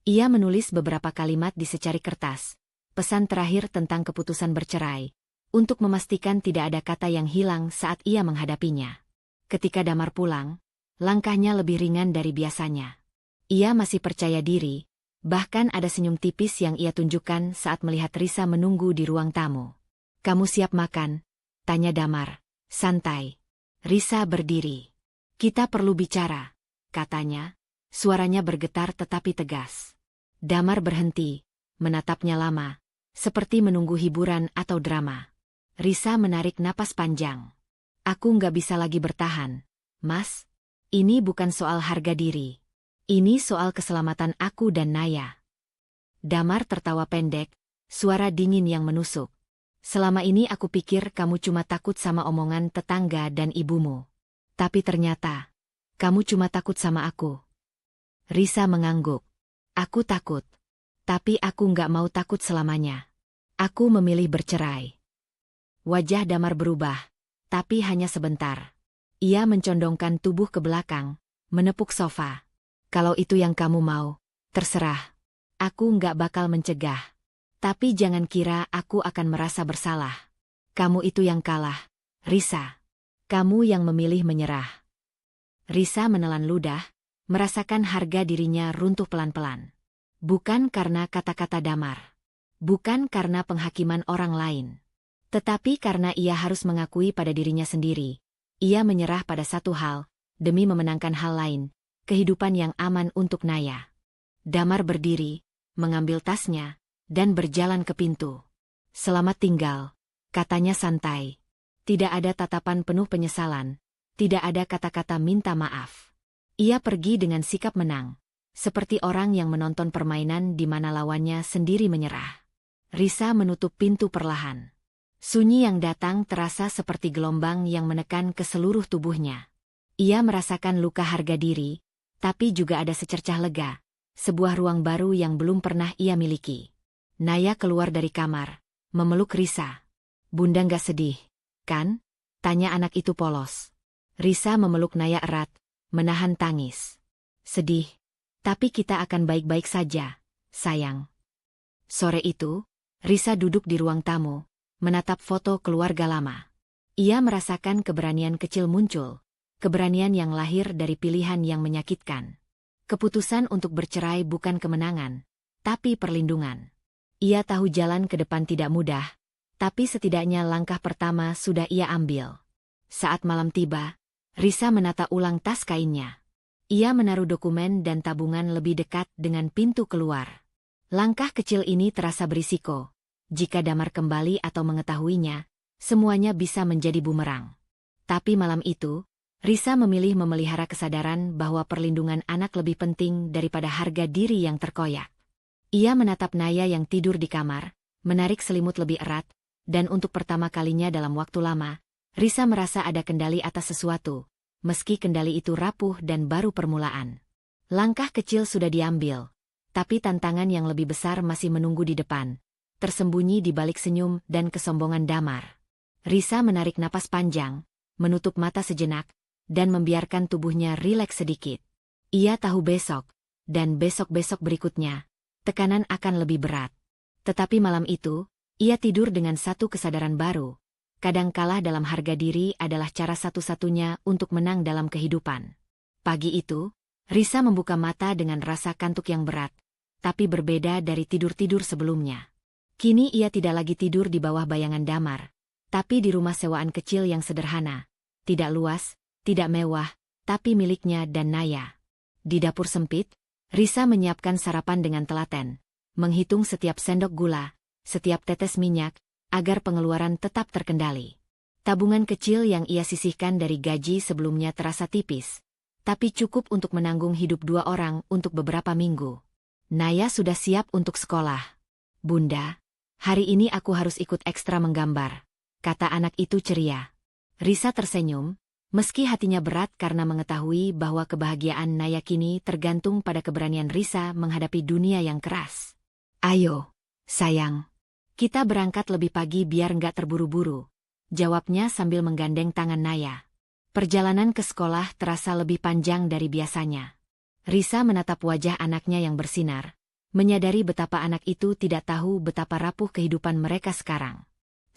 Ia menulis beberapa kalimat di secari kertas, pesan terakhir tentang keputusan bercerai, untuk memastikan tidak ada kata yang hilang saat ia menghadapinya. Ketika Damar pulang, langkahnya lebih ringan dari biasanya. Ia masih percaya diri, bahkan ada senyum tipis yang ia tunjukkan saat melihat Risa menunggu di ruang tamu. "Kamu siap makan?" tanya Damar, santai. Risa berdiri. "Kita perlu bicara," katanya, suaranya bergetar tetapi tegas. Damar berhenti, menatapnya lama, seperti menunggu hiburan atau drama. Risa menarik napas panjang. "Aku nggak bisa lagi bertahan, Mas. Ini bukan soal harga diri. Ini soal keselamatan aku dan Naya." Damar tertawa pendek, suara dingin yang menusuk. "Selama ini aku pikir kamu cuma takut sama omongan tetangga dan ibumu. Tapi ternyata, kamu cuma takut sama aku." Risa mengangguk. "Aku takut. Tapi aku nggak mau takut selamanya. Aku memilih bercerai." Wajah Damar berubah, tapi hanya sebentar. Ia mencondongkan tubuh ke belakang, menepuk sofa. "Kalau itu yang kamu mau, terserah. Aku nggak bakal mencegah. Tapi jangan kira aku akan merasa bersalah. Kamu itu yang kalah, Risa. Kamu yang memilih menyerah." Risa menelan ludah, merasakan harga dirinya runtuh pelan-pelan. Bukan karena kata-kata Damar. Bukan karena penghakiman orang lain. Tetapi karena ia harus mengakui pada dirinya sendiri, ia menyerah pada satu hal, demi memenangkan hal lain, kehidupan yang aman untuk Naya. Damar berdiri, mengambil tasnya, dan berjalan ke pintu. "Selamat tinggal," katanya santai. Tidak ada tatapan penuh penyesalan, tidak ada kata-kata minta maaf. Ia pergi dengan sikap menang, seperti orang yang menonton permainan di mana lawannya sendiri menyerah. Risa menutup pintu perlahan. Sunyi yang datang terasa seperti gelombang yang menekan ke seluruh tubuhnya. Ia merasakan luka harga diri, tapi juga ada secercah lega, sebuah ruang baru yang belum pernah ia miliki. Naya keluar dari kamar, memeluk Risa. "Bunda nggak sedih, kan?" tanya anak itu polos. Risa memeluk Naya erat, menahan tangis. "Sedih, tapi kita akan baik-baik saja, sayang." Sore itu, Risa duduk di ruang tamu, menatap foto keluarga lama. Ia merasakan keberanian kecil muncul, keberanian yang lahir dari pilihan yang menyakitkan. Keputusan untuk bercerai bukan kemenangan, tapi perlindungan. Ia tahu jalan ke depan tidak mudah, tapi setidaknya langkah pertama sudah ia ambil. Saat malam tiba, Risa menata ulang tas kainnya. Ia menaruh dokumen dan tabungan lebih dekat dengan pintu keluar. Langkah kecil ini terasa berisiko. Jika Damar kembali atau mengetahuinya, semuanya bisa menjadi bumerang. Tapi malam itu, Risa memilih memelihara kesadaran bahwa perlindungan anak lebih penting daripada harga diri yang terkoyak. Ia menatap Naya yang tidur di kamar, menarik selimut lebih erat, dan untuk pertama kalinya dalam waktu lama, Risa merasa ada kendali atas sesuatu, meski kendali itu rapuh dan baru permulaan. Langkah kecil sudah diambil, tapi tantangan yang lebih besar masih menunggu di depan, tersembunyi di balik senyum dan kesombongan Damar. Risa menarik napas panjang, menutup mata sejenak, dan membiarkan tubuhnya rileks sedikit. Ia tahu besok, dan besok-besok berikutnya, tekanan akan lebih berat. Tetapi malam itu, ia tidur dengan satu kesadaran baru. Kadang kalah dalam harga diri adalah cara satu-satunya untuk menang dalam kehidupan. Pagi itu, Risa membuka mata dengan rasa kantuk yang berat, tapi berbeda dari tidur-tidur sebelumnya. Kini ia tidak lagi tidur di bawah bayangan Damar, tapi di rumah sewaan kecil yang sederhana, tidak luas, tidak mewah, tapi miliknya dan Naya. Di dapur sempit, Risa menyiapkan sarapan dengan telaten, menghitung setiap sendok gula, setiap tetes minyak, agar pengeluaran tetap terkendali. Tabungan kecil yang ia sisihkan dari gaji sebelumnya terasa tipis, tapi cukup untuk menanggung hidup 2 orang untuk beberapa minggu. Naya sudah siap untuk sekolah. "Bunda, hari ini aku harus ikut ekstra menggambar," kata anak itu ceria. Risa tersenyum, meski hatinya berat karena mengetahui bahwa kebahagiaan Naya kini tergantung pada keberanian Risa menghadapi dunia yang keras. Ayo, sayang. Kita berangkat lebih pagi biar nggak terburu-buru, jawabnya sambil menggandeng tangan Naya. Perjalanan ke sekolah terasa lebih panjang dari biasanya. Risa menatap wajah anaknya yang bersinar, menyadari betapa anak itu tidak tahu betapa rapuh kehidupan mereka sekarang.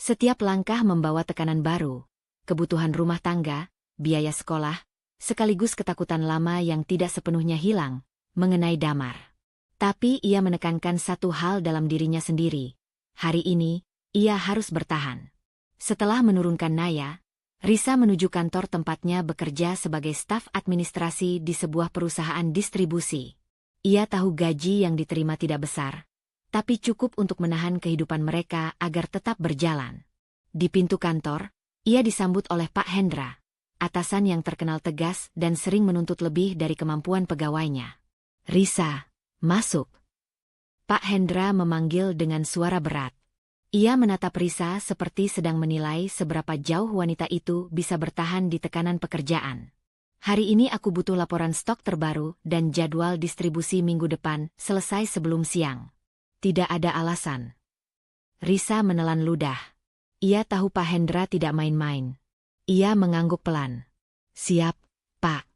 Setiap langkah membawa tekanan baru, kebutuhan rumah tangga, biaya sekolah, sekaligus ketakutan lama yang tidak sepenuhnya hilang, mengenai Damar. Tapi ia menekankan satu hal dalam dirinya sendiri. Hari ini, ia harus bertahan. Setelah menurunkan Naya, Risa menuju kantor tempatnya bekerja sebagai staf administrasi di sebuah perusahaan distribusi. Ia tahu gaji yang diterima tidak besar, tapi cukup untuk menahan kehidupan mereka agar tetap berjalan. Di pintu kantor, ia disambut oleh Pak Hendra, atasan yang terkenal tegas dan sering menuntut lebih dari kemampuan pegawainya. Risa, masuk. Pak Hendra memanggil dengan suara berat. Ia menatap Risa seperti sedang menilai seberapa jauh wanita itu bisa bertahan di tekanan pekerjaan. Hari ini aku butuh laporan stok terbaru dan jadwal distribusi minggu depan selesai sebelum siang. Tidak ada alasan. Risa menelan ludah. Ia tahu Pak Hendra tidak main-main. Ia mengangguk pelan. Siap, Pak.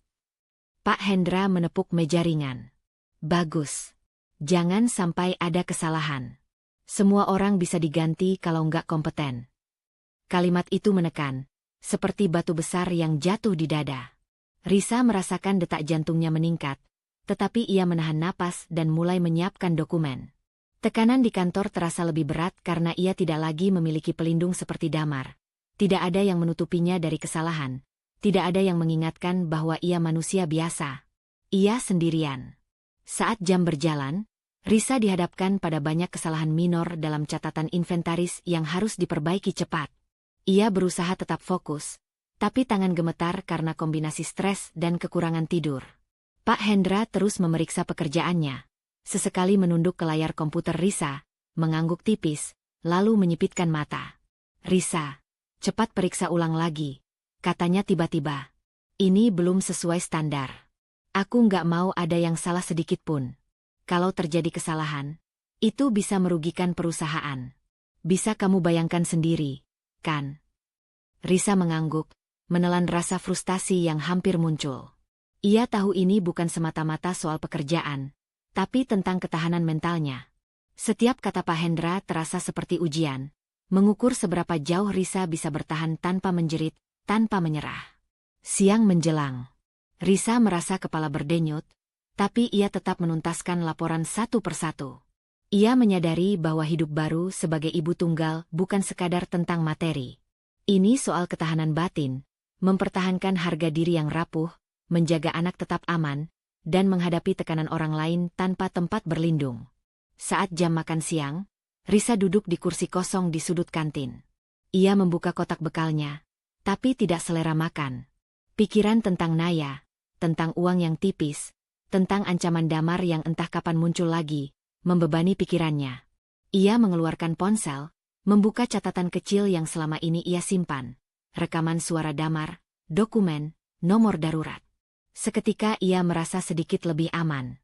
Pak Hendra menepuk meja ringan. Bagus. Jangan sampai ada kesalahan. Semua orang bisa diganti kalau nggak kompeten. Kalimat itu menekan, seperti batu besar yang jatuh di dada. Risa merasakan detak jantungnya meningkat, tetapi ia menahan napas dan mulai menyiapkan dokumen. Tekanan di kantor terasa lebih berat karena ia tidak lagi memiliki pelindung seperti Damar. Tidak ada yang menutupinya dari kesalahan. Tidak ada yang mengingatkan bahwa ia manusia biasa. Ia sendirian. Saat jam berjalan, Risa dihadapkan pada banyak kesalahan minor dalam catatan inventaris yang harus diperbaiki cepat. Ia berusaha tetap fokus, tapi tangan gemetar karena kombinasi stres dan kekurangan tidur. Pak Hendra terus memeriksa pekerjaannya. Sesekali menunduk ke layar komputer Risa, mengangguk tipis, lalu menyipitkan mata. Risa, cepat periksa ulang lagi, katanya tiba-tiba. Ini belum sesuai standar. Aku nggak mau ada yang salah sedikit pun. Kalau terjadi kesalahan, itu bisa merugikan perusahaan. Bisa kamu bayangkan sendiri, kan? Risa mengangguk, menelan rasa frustasi yang hampir muncul. Ia tahu ini bukan semata-mata soal pekerjaan, tapi tentang ketahanan mentalnya. Setiap kata Pak Hendra terasa seperti ujian, mengukur seberapa jauh Risa bisa bertahan tanpa menjerit, tanpa menyerah. Siang menjelang. Risa merasa kepala berdenyut, tapi ia tetap menuntaskan laporan satu persatu. Ia menyadari bahwa hidup baru sebagai ibu tunggal bukan sekadar tentang materi. Ini soal ketahanan batin, mempertahankan harga diri yang rapuh, menjaga anak tetap aman, dan menghadapi tekanan orang lain tanpa tempat berlindung. Saat jam makan siang, Risa duduk di kursi kosong di sudut kantin. Ia membuka kotak bekalnya, tapi tidak selera makan. Pikiran tentang Naya, tentang uang yang tipis, tentang ancaman Damar yang entah kapan muncul lagi, membebani pikirannya. Ia mengeluarkan ponsel, membuka catatan kecil yang selama ini ia simpan. Rekaman suara Damar, dokumen, nomor darurat. Seketika ia merasa sedikit lebih aman.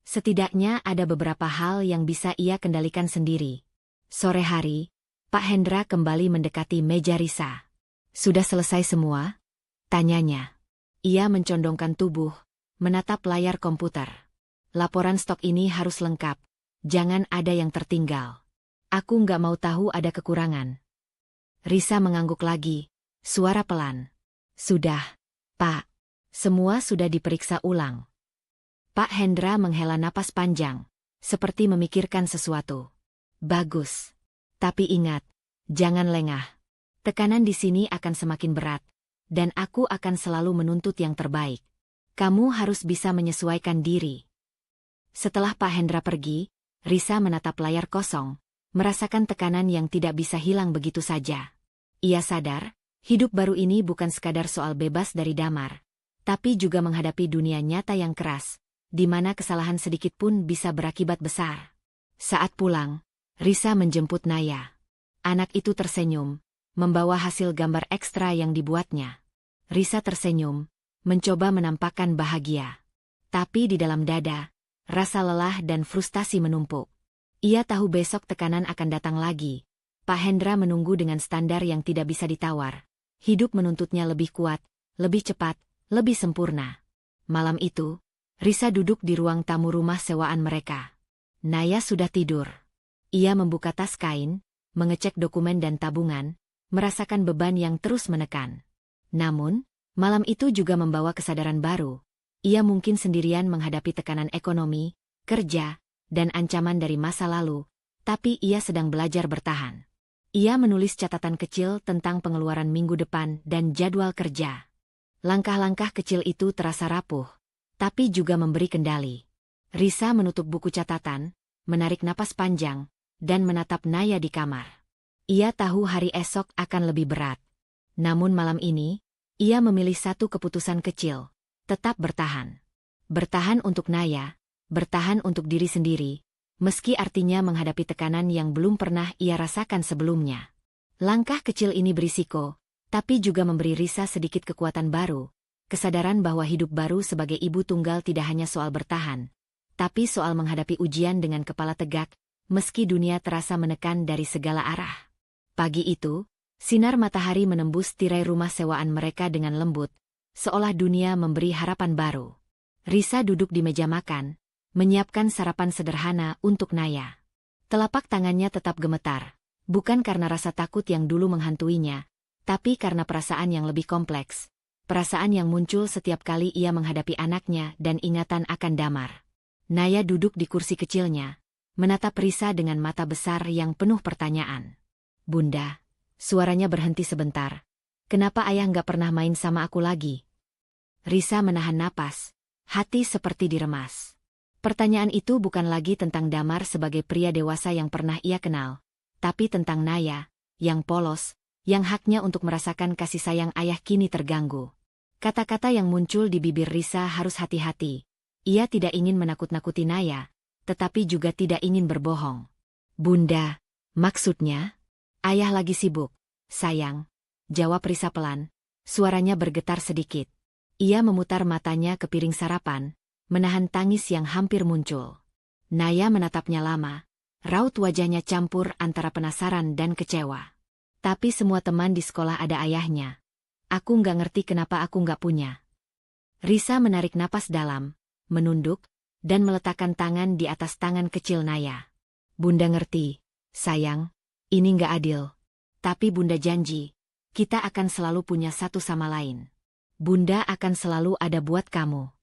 Setidaknya ada beberapa hal yang bisa ia kendalikan sendiri. Sore hari, Pak Hendra kembali mendekati meja Risa. Sudah selesai semua? Tanyanya. Ia mencondongkan tubuh, menatap layar komputer. Laporan stok ini harus lengkap. Jangan ada yang tertinggal. Aku nggak mau tahu ada kekurangan. Risa mengangguk lagi, suara pelan. Sudah, Pak. Semua sudah diperiksa ulang. Pak Hendra menghela napas panjang, seperti memikirkan sesuatu. Bagus. Tapi ingat, jangan lengah. Tekanan di sini akan semakin berat, dan aku akan selalu menuntut yang terbaik. Kamu harus bisa menyesuaikan diri. Setelah Pak Hendra pergi, Risa menatap layar kosong, merasakan tekanan yang tidak bisa hilang begitu saja. Ia sadar, hidup baru ini bukan sekadar soal bebas dari Damar, tapi juga menghadapi dunia nyata yang keras, di mana kesalahan sedikit pun bisa berakibat besar. Saat pulang, Risa menjemput Naya. Anak itu tersenyum, membawa hasil gambar ekstra yang dibuatnya. Risa tersenyum, mencoba menampakkan bahagia. Tapi di dalam dada, rasa lelah dan frustasi menumpuk. Ia tahu besok tekanan akan datang lagi. Pak Hendra menunggu dengan standar yang tidak bisa ditawar. Hidup menuntutnya lebih kuat, lebih cepat, lebih sempurna. Malam itu, Risa duduk di ruang tamu rumah sewaan mereka. Naya sudah tidur. Ia membuka tas kain, mengecek dokumen dan tabungan, merasakan beban yang terus menekan. Namun, malam itu juga membawa kesadaran baru. Ia mungkin sendirian menghadapi tekanan ekonomi, kerja, dan ancaman dari masa lalu, tapi ia sedang belajar bertahan. Ia menulis catatan kecil tentang pengeluaran minggu depan dan jadwal kerja. Langkah-langkah kecil itu terasa rapuh, tapi juga memberi kendali. Risa menutup buku catatan, menarik napas panjang, dan menatap Naya di kamar. Ia tahu hari esok akan lebih berat. Namun malam ini, ia memilih satu keputusan kecil, tetap bertahan. Bertahan untuk Naya, bertahan untuk diri sendiri, meski artinya menghadapi tekanan yang belum pernah ia rasakan sebelumnya. Langkah kecil ini berisiko, tapi juga memberi Risa sedikit kekuatan baru, kesadaran bahwa hidup baru sebagai ibu tunggal tidak hanya soal bertahan, tapi soal menghadapi ujian dengan kepala tegak, meski dunia terasa menekan dari segala arah. Pagi itu, sinar matahari menembus tirai rumah sewaan mereka dengan lembut, seolah dunia memberi harapan baru. Risa duduk di meja makan, menyiapkan sarapan sederhana untuk Naya. Telapak tangannya tetap gemetar, bukan karena rasa takut yang dulu menghantuinya, tapi karena perasaan yang lebih kompleks. Perasaan yang muncul setiap kali ia menghadapi anaknya dan ingatan akan Damar. Naya duduk di kursi kecilnya, menatap Risa dengan mata besar yang penuh pertanyaan. "Bunda," suaranya berhenti sebentar. "Kenapa ayah nggak pernah main sama aku lagi?" Risa menahan napas, hati seperti diremas. Pertanyaan itu bukan lagi tentang Damar sebagai pria dewasa yang pernah ia kenal, tapi tentang Naya, yang polos, yang haknya untuk merasakan kasih sayang ayah kini terganggu. Kata-kata yang muncul di bibir Risa harus hati-hati. Ia tidak ingin menakut-nakuti Naya, tetapi juga tidak ingin berbohong. "Bunda, maksudnya?" "Ayah lagi sibuk, sayang," jawab Risa pelan. Suaranya bergetar sedikit. Ia memutar matanya ke piring sarapan, menahan tangis yang hampir muncul. Naya menatapnya lama, raut wajahnya campur antara penasaran dan kecewa. "Tapi semua teman di sekolah ada ayahnya. Aku nggak ngerti kenapa aku nggak punya." Risa menarik napas dalam, menunduk, dan meletakkan tangan di atas tangan kecil Naya. "Bunda ngerti, sayang, ini nggak adil. Tapi Bunda janji, kita akan selalu punya satu sama lain. Bunda akan selalu ada buat kamu."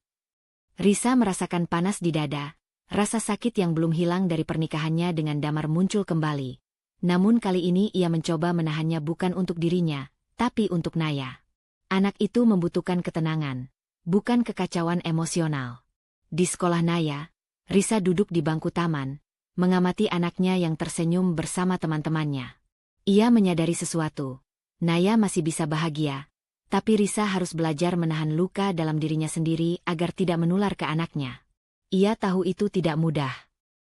Risa merasakan panas di dada, rasa sakit yang belum hilang dari pernikahannya dengan Damar muncul kembali. Namun kali ini ia mencoba menahannya bukan untuk dirinya, tapi untuk Naya. Anak itu membutuhkan ketenangan, bukan kekacauan emosional. Di sekolah Naya, Risa duduk di bangku taman, mengamati anaknya yang tersenyum bersama teman-temannya. Ia menyadari sesuatu. Naya masih bisa bahagia, tapi Risa harus belajar menahan luka dalam dirinya sendiri agar tidak menular ke anaknya. Ia tahu itu tidak mudah.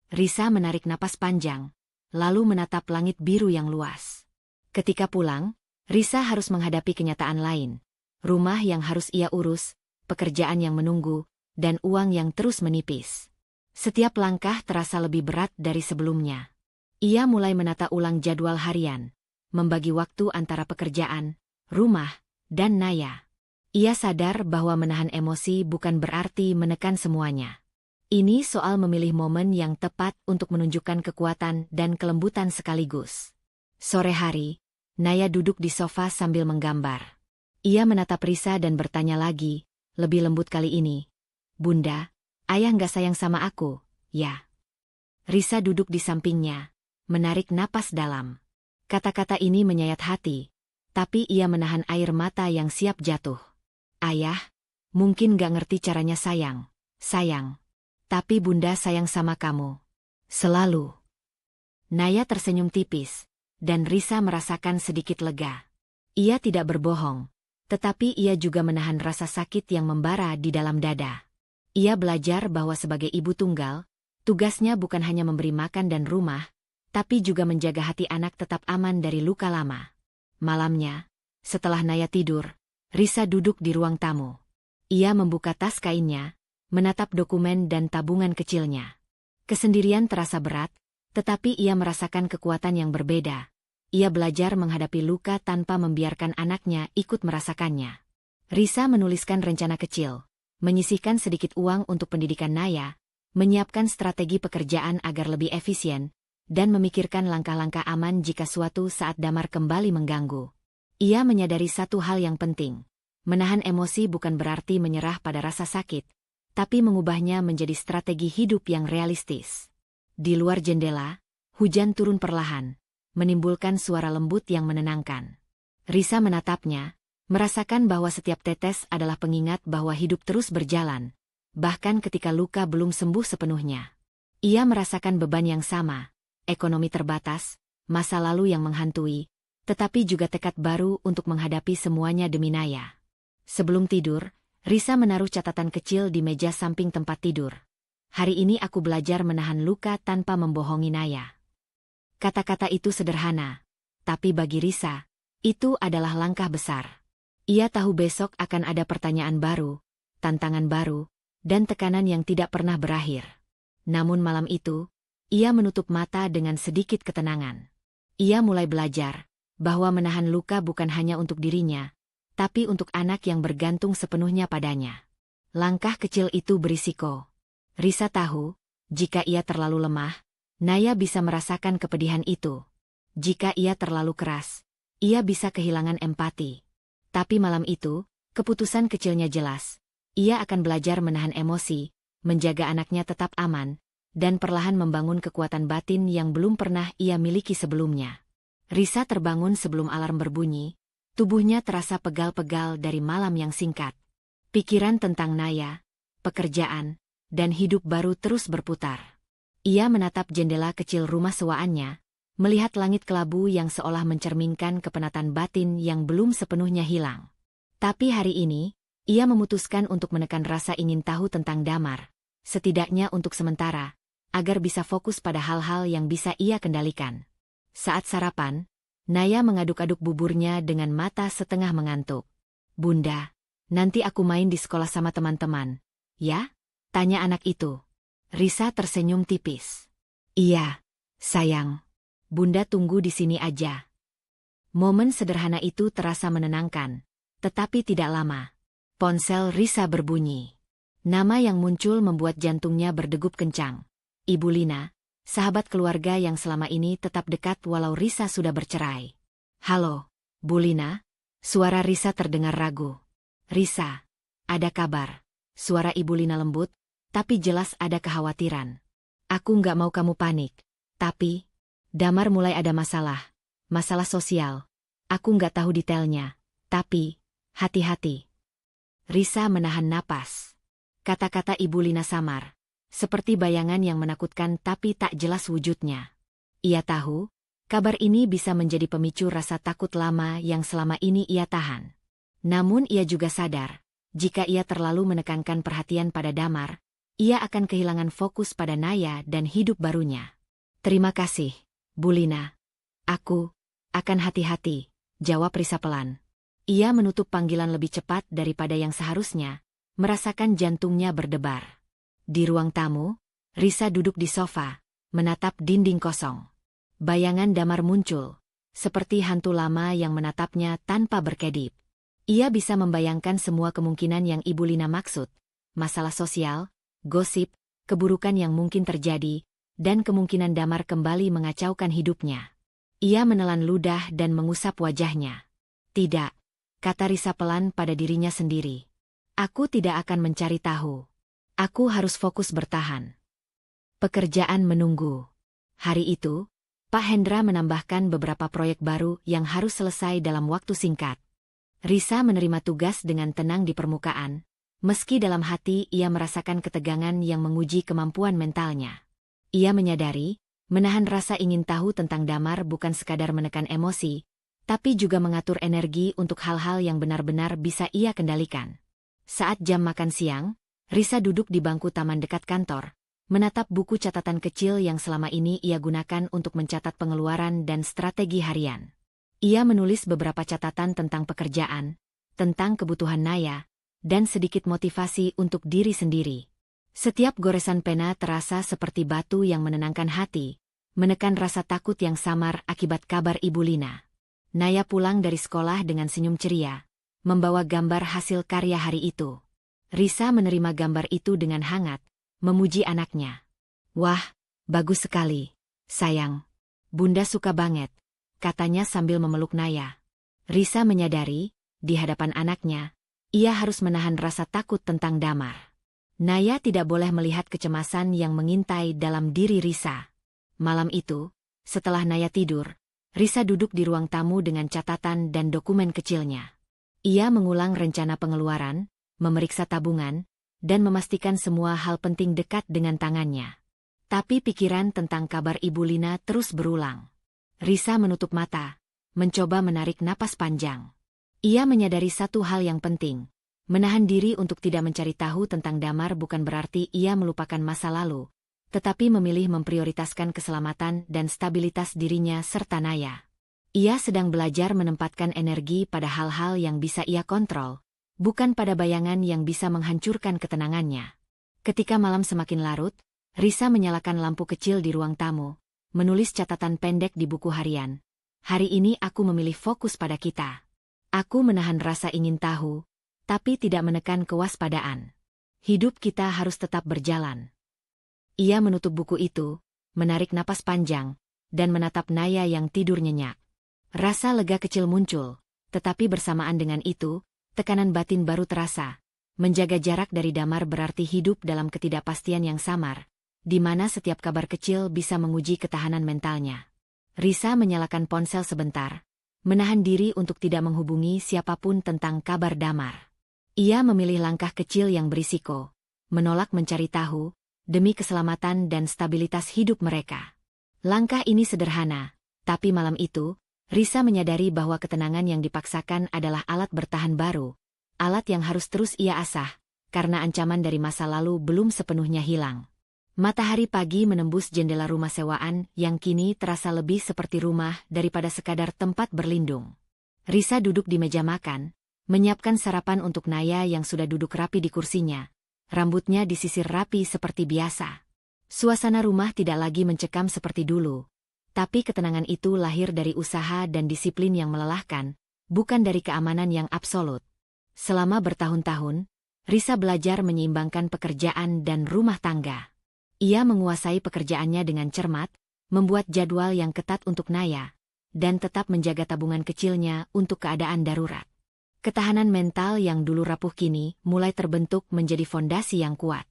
Risa menarik napas panjang, lalu menatap langit biru yang luas. Ketika pulang, Risa harus menghadapi kenyataan lain. Rumah yang harus ia urus, pekerjaan yang menunggu, dan uang yang terus menipis. Setiap langkah terasa lebih berat dari sebelumnya. Ia mulai menata ulang jadwal harian, membagi waktu antara pekerjaan, rumah, dan Naya. Ia sadar bahwa menahan emosi bukan berarti menekan semuanya. Ini soal memilih momen yang tepat untuk menunjukkan kekuatan dan kelembutan sekaligus. Sore hari, Naya duduk di sofa sambil menggambar. Ia menatap Risa dan bertanya lagi, lebih lembut kali ini. "Bunda, ayah nggak sayang sama aku, ya?" Risa duduk di sampingnya, menarik napas dalam. Kata-kata ini menyayat hati, tapi ia menahan air mata yang siap jatuh. "Ayah, mungkin nggak ngerti caranya sayang, tapi Bunda sayang sama kamu. Selalu." Naya tersenyum tipis, dan Risa merasakan sedikit lega. Ia tidak berbohong, tetapi ia juga menahan rasa sakit yang membara di dalam dada. Ia belajar bahwa sebagai ibu tunggal, tugasnya bukan hanya memberi makan dan rumah, tapi juga menjaga hati anak tetap aman dari luka lama. Malamnya, setelah Naya tidur, Risa duduk di ruang tamu. Ia membuka tas kainnya, menatap dokumen dan tabungan kecilnya. Kesendirian terasa berat, tetapi ia merasakan kekuatan yang berbeda. Ia belajar menghadapi luka tanpa membiarkan anaknya ikut merasakannya. Risa menuliskan rencana kecil, menyisihkan sedikit uang untuk pendidikan Naya, menyiapkan strategi pekerjaan agar lebih efisien, dan memikirkan langkah-langkah aman jika suatu saat Damar kembali mengganggu. Ia menyadari satu hal yang penting. Menahan emosi bukan berarti menyerah pada rasa sakit, tapi mengubahnya menjadi strategi hidup yang realistis. Di luar jendela, hujan turun perlahan, menimbulkan suara lembut yang menenangkan. Risa menatapnya, merasakan bahwa setiap tetes adalah pengingat bahwa hidup terus berjalan, bahkan ketika luka belum sembuh sepenuhnya. Ia merasakan beban yang sama, ekonomi terbatas, masa lalu yang menghantui, tetapi juga tekad baru untuk menghadapi semuanya demi Naya. Sebelum tidur, Risa menaruh catatan kecil di meja samping tempat tidur. Hari ini aku belajar menahan luka tanpa membohongi Naya. Kata-kata itu sederhana, tapi bagi Risa, itu adalah langkah besar. Ia tahu besok akan ada pertanyaan baru, tantangan baru, dan tekanan yang tidak pernah berakhir. Namun malam itu, ia menutup mata dengan sedikit ketenangan. Ia mulai belajar bahwa menahan luka bukan hanya untuk dirinya, tapi untuk anak yang bergantung sepenuhnya padanya. Langkah kecil itu berisiko. Risa tahu, jika ia terlalu lemah, Naya bisa merasakan kepedihan itu. Jika ia terlalu keras, ia bisa kehilangan empati. Tapi malam itu, keputusan kecilnya jelas. Ia akan belajar menahan emosi, menjaga anaknya tetap aman, dan perlahan membangun kekuatan batin yang belum pernah ia miliki sebelumnya. Risa terbangun sebelum alarm berbunyi, tubuhnya terasa pegal-pegal dari malam yang singkat. Pikiran tentang Naya, pekerjaan, dan hidup baru terus berputar. Ia menatap jendela kecil rumah sewaannya, melihat langit kelabu yang seolah mencerminkan kepenatan batin yang belum sepenuhnya hilang. Tapi hari ini, ia memutuskan untuk menekan rasa ingin tahu tentang Damar, setidaknya untuk sementara, agar bisa fokus pada hal-hal yang bisa ia kendalikan. Saat sarapan, Naya mengaduk-aduk buburnya dengan mata setengah mengantuk. "Bunda, nanti aku main di sekolah sama teman-teman, ya?" tanya anak itu. Risa tersenyum tipis. "Iya, sayang. Bunda tunggu di sini aja." Momen sederhana itu terasa menenangkan, tetapi tidak lama. Ponsel Risa berbunyi. Nama yang muncul membuat jantungnya berdegup kencang. Ibu Lina, sahabat keluarga yang selama ini tetap dekat walau Risa sudah bercerai. "Halo, Bu Lina." Suara Risa terdengar ragu. "Risa, ada kabar?" Suara Ibu Lina lembut, tapi jelas ada kekhawatiran. "Aku nggak mau kamu panik, tapi Damar mulai ada masalah. Masalah sosial. Aku nggak tahu detailnya, tapi hati-hati." Risa menahan napas. Kata-kata Ibu Lina samar, seperti bayangan yang menakutkan tapi tak jelas wujudnya. Ia tahu, kabar ini bisa menjadi pemicu rasa takut lama yang selama ini ia tahan. Namun ia juga sadar, jika ia terlalu menekankan perhatian pada Damar, ia akan kehilangan fokus pada Naya dan hidup barunya. "Terima kasih, Bu Lina. Aku akan hati-hati," jawab Risa pelan. Ia menutup panggilan lebih cepat daripada yang seharusnya, merasakan jantungnya berdebar. Di ruang tamu, Risa duduk di sofa, menatap dinding kosong. Bayangan Damar muncul, seperti hantu lama yang menatapnya tanpa berkedip. Ia bisa membayangkan semua kemungkinan yang Ibu Lina maksud, masalah sosial, gosip, keburukan yang mungkin terjadi, dan kemungkinan Damar kembali mengacaukan hidupnya. Ia menelan ludah dan mengusap wajahnya. "Tidak," kata Risa pelan pada dirinya sendiri. "Aku tidak akan mencari tahu. Aku harus fokus bertahan." Pekerjaan menunggu. Hari itu, Pak Hendra menambahkan beberapa proyek baru yang harus selesai dalam waktu singkat. Risa menerima tugas dengan tenang di permukaan, meski dalam hati ia merasakan ketegangan yang menguji kemampuan mentalnya. Ia menyadari, menahan rasa ingin tahu tentang Damar bukan sekadar menekan emosi, tapi juga mengatur energi untuk hal-hal yang benar-benar bisa ia kendalikan. Saat jam makan siang, Risa duduk di bangku taman dekat kantor, menatap buku catatan kecil yang selama ini ia gunakan untuk mencatat pengeluaran dan strategi harian. Ia menulis beberapa catatan tentang pekerjaan, tentang kebutuhan Naya, dan sedikit motivasi untuk diri sendiri. Setiap goresan pena terasa seperti batu yang menenangkan hati, menekan rasa takut yang samar akibat kabar Ibu Lina. Naya pulang dari sekolah dengan senyum ceria, membawa gambar hasil karya hari itu. Risa menerima gambar itu dengan hangat, memuji anaknya. "Wah, bagus sekali, sayang. Bunda suka banget," katanya sambil memeluk Naya. Risa menyadari, di hadapan anaknya, ia harus menahan rasa takut tentang Damar. Naya tidak boleh melihat kecemasan yang mengintai dalam diri Risa. Malam itu, setelah Naya tidur, Risa duduk di ruang tamu dengan catatan dan dokumen kecilnya. Ia mengulang rencana pengeluaran, memeriksa tabungan, dan memastikan semua hal penting dekat dengan tangannya. Tapi pikiran tentang kabar Ibu Lina terus berulang. Risa menutup mata, mencoba menarik napas panjang. Ia menyadari satu hal yang penting. Menahan diri untuk tidak mencari tahu tentang Damar bukan berarti ia melupakan masa lalu, tetapi memilih memprioritaskan keselamatan dan stabilitas dirinya serta Naya. Ia sedang belajar menempatkan energi pada hal-hal yang bisa ia kontrol, bukan pada bayangan yang bisa menghancurkan ketenangannya. Ketika malam semakin larut, Risa menyalakan lampu kecil di ruang tamu, menulis catatan pendek di buku harian. "Hari ini aku memilih fokus pada kita. Aku menahan rasa ingin tahu, tapi tidak menekan kewaspadaan. Hidup kita harus tetap berjalan." Ia menutup buku itu, menarik napas panjang, dan menatap Naya yang tidur nyenyak. Rasa lega kecil muncul, tetapi bersamaan dengan itu, tekanan batin baru terasa. Menjaga jarak dari Damar berarti hidup dalam ketidakpastian yang samar, di mana setiap kabar kecil bisa menguji ketahanan mentalnya. Risa menyalakan ponsel sebentar, menahan diri untuk tidak menghubungi siapapun tentang kabar Damar. Ia memilih langkah kecil yang berisiko, menolak mencari tahu, demi keselamatan dan stabilitas hidup mereka. Langkah ini sederhana, tapi malam itu, Risa menyadari bahwa ketenangan yang dipaksakan adalah alat bertahan baru, alat yang harus terus ia asah, karena ancaman dari masa lalu belum sepenuhnya hilang. Matahari pagi menembus jendela rumah sewaan yang kini terasa lebih seperti rumah daripada sekadar tempat berlindung. Risa duduk di meja makan, menyiapkan sarapan untuk Naya yang sudah duduk rapi di kursinya. Rambutnya disisir rapi seperti biasa. Suasana rumah tidak lagi mencekam seperti dulu. Tapi ketenangan itu lahir dari usaha dan disiplin yang melelahkan, bukan dari keamanan yang absolut. Selama bertahun-tahun, Risa belajar menyeimbangkan pekerjaan dan rumah tangga. Ia menguasai pekerjaannya dengan cermat, membuat jadwal yang ketat untuk Naya, dan tetap menjaga tabungan kecilnya untuk keadaan darurat. Ketahanan mental yang dulu rapuh kini mulai terbentuk menjadi fondasi yang kuat.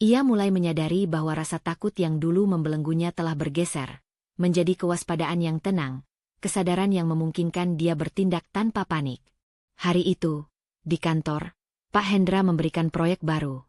Ia mulai menyadari bahwa rasa takut yang dulu membelenggunya telah bergeser, menjadi kewaspadaan yang tenang, kesadaran yang memungkinkan dia bertindak tanpa panik. Hari itu, di kantor, Pak Hendra memberikan proyek baru.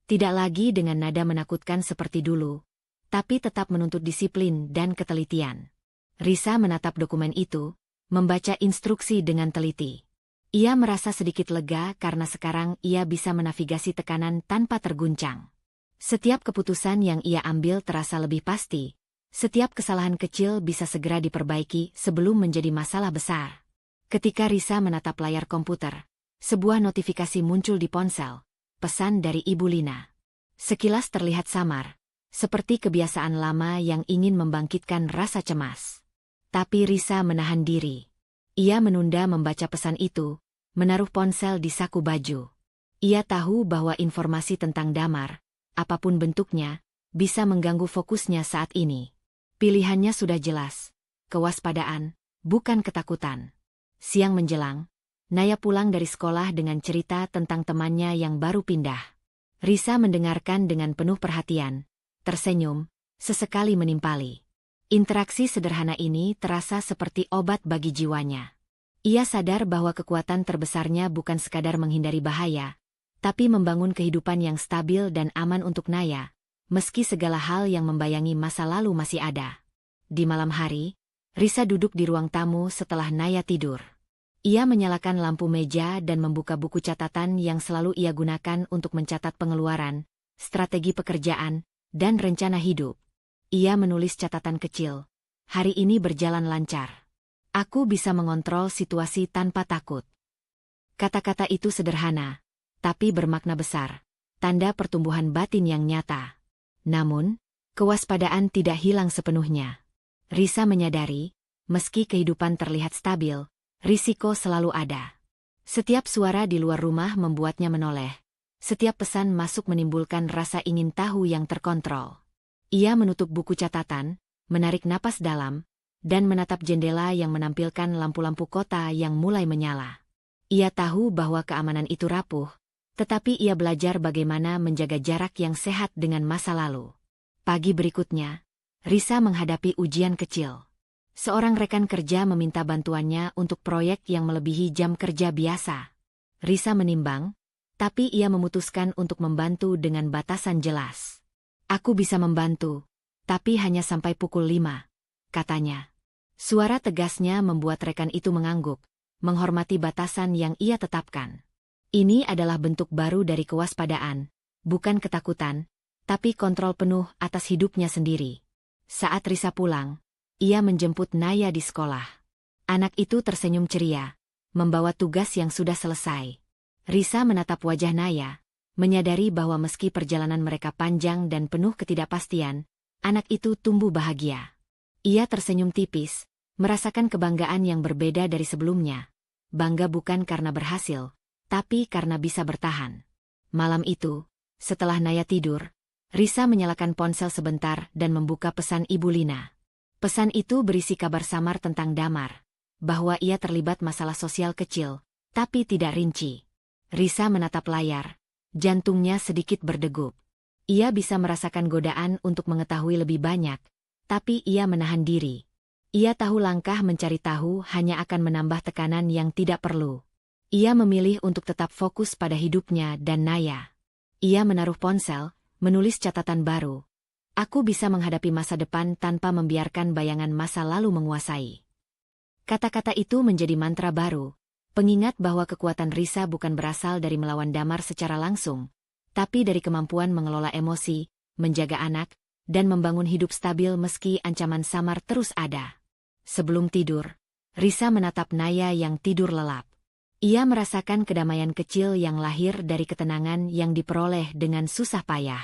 Tidak lagi dengan nada menakutkan seperti dulu, tapi tetap menuntut disiplin dan ketelitian. Risa menatap dokumen itu, membaca instruksi dengan teliti. Ia merasa sedikit lega karena sekarang ia bisa menavigasi tekanan tanpa terguncang. Setiap keputusan yang ia ambil terasa lebih pasti. Setiap kesalahan kecil bisa segera diperbaiki sebelum menjadi masalah besar. Ketika Risa menatap layar komputer, sebuah notifikasi muncul di ponsel, pesan dari Ibu Lina. Sekilas terlihat samar, seperti kebiasaan lama yang ingin membangkitkan rasa cemas. Tapi Risa menahan diri. Ia menunda membaca pesan itu, menaruh ponsel di saku baju. Ia tahu bahwa informasi tentang Damar, apapun bentuknya, bisa mengganggu fokusnya saat ini. Pilihannya sudah jelas, kewaspadaan, bukan ketakutan. Siang menjelang, Naya pulang dari sekolah dengan cerita tentang temannya yang baru pindah. Risa mendengarkan dengan penuh perhatian, tersenyum, sesekali menimpali. Interaksi sederhana ini terasa seperti obat bagi jiwanya. Ia sadar bahwa kekuatan terbesarnya bukan sekadar menghindari bahaya, tapi membangun kehidupan yang stabil dan aman untuk Naya, meski segala hal yang membayangi masa lalu masih ada. Di malam hari, Risa duduk di ruang tamu setelah Naya tidur. Ia menyalakan lampu meja dan membuka buku catatan yang selalu ia gunakan untuk mencatat pengeluaran, strategi pekerjaan, dan rencana hidup. Ia menulis catatan kecil. Hari ini berjalan lancar. Aku bisa mengontrol situasi tanpa takut. Kata-kata itu sederhana, tapi bermakna besar. Tanda pertumbuhan batin yang nyata. Namun, kewaspadaan tidak hilang sepenuhnya. Risa menyadari, meski kehidupan terlihat stabil, risiko selalu ada. Setiap suara di luar rumah membuatnya menoleh. Setiap pesan masuk menimbulkan rasa ingin tahu yang terkontrol. Ia menutup buku catatan, menarik napas dalam, dan menatap jendela yang menampilkan lampu-lampu kota yang mulai menyala. Ia tahu bahwa keamanan itu rapuh, tetapi ia belajar bagaimana menjaga jarak yang sehat dengan masa lalu. Pagi berikutnya, Risa menghadapi ujian kecil. Seorang rekan kerja meminta bantuannya untuk proyek yang melebihi jam kerja biasa. Risa menimbang, tapi ia memutuskan untuk membantu dengan batasan jelas. Aku bisa membantu, tapi hanya sampai pukul 5, katanya. Suara tegasnya membuat rekan itu mengangguk, menghormati batasan yang ia tetapkan. Ini adalah bentuk baru dari kewaspadaan, bukan ketakutan, tapi kontrol penuh atas hidupnya sendiri. Saat Risa pulang, ia menjemput Naya di sekolah. Anak itu tersenyum ceria, membawa tugas yang sudah selesai. Risa menatap wajah Naya, menyadari bahwa meski perjalanan mereka panjang dan penuh ketidakpastian, anak itu tumbuh bahagia. Ia tersenyum tipis, merasakan kebanggaan yang berbeda dari sebelumnya. Bangga bukan karena berhasil, tapi karena bisa bertahan. Malam itu, setelah Naya tidur, Risa menyalakan ponsel sebentar dan membuka pesan Ibu Lina. Pesan itu berisi kabar samar tentang Damar, bahwa ia terlibat masalah sosial kecil, tapi tidak rinci. Risa menatap layar, jantungnya sedikit berdegup. Ia bisa merasakan godaan untuk mengetahui lebih banyak, tapi ia menahan diri. Ia tahu langkah mencari tahu hanya akan menambah tekanan yang tidak perlu. Ia memilih untuk tetap fokus pada hidupnya dan Naya. Ia menaruh ponsel, menulis catatan baru. Aku bisa menghadapi masa depan tanpa membiarkan bayangan masa lalu menguasai. Kata-kata itu menjadi mantra baru, pengingat bahwa kekuatan Risa bukan berasal dari melawan Damar secara langsung, tapi dari kemampuan mengelola emosi, menjaga anak, dan membangun hidup stabil meski ancaman samar terus ada. Sebelum tidur, Risa menatap Naya yang tidur lelap. Ia merasakan kedamaian kecil yang lahir dari ketenangan yang diperoleh dengan susah payah.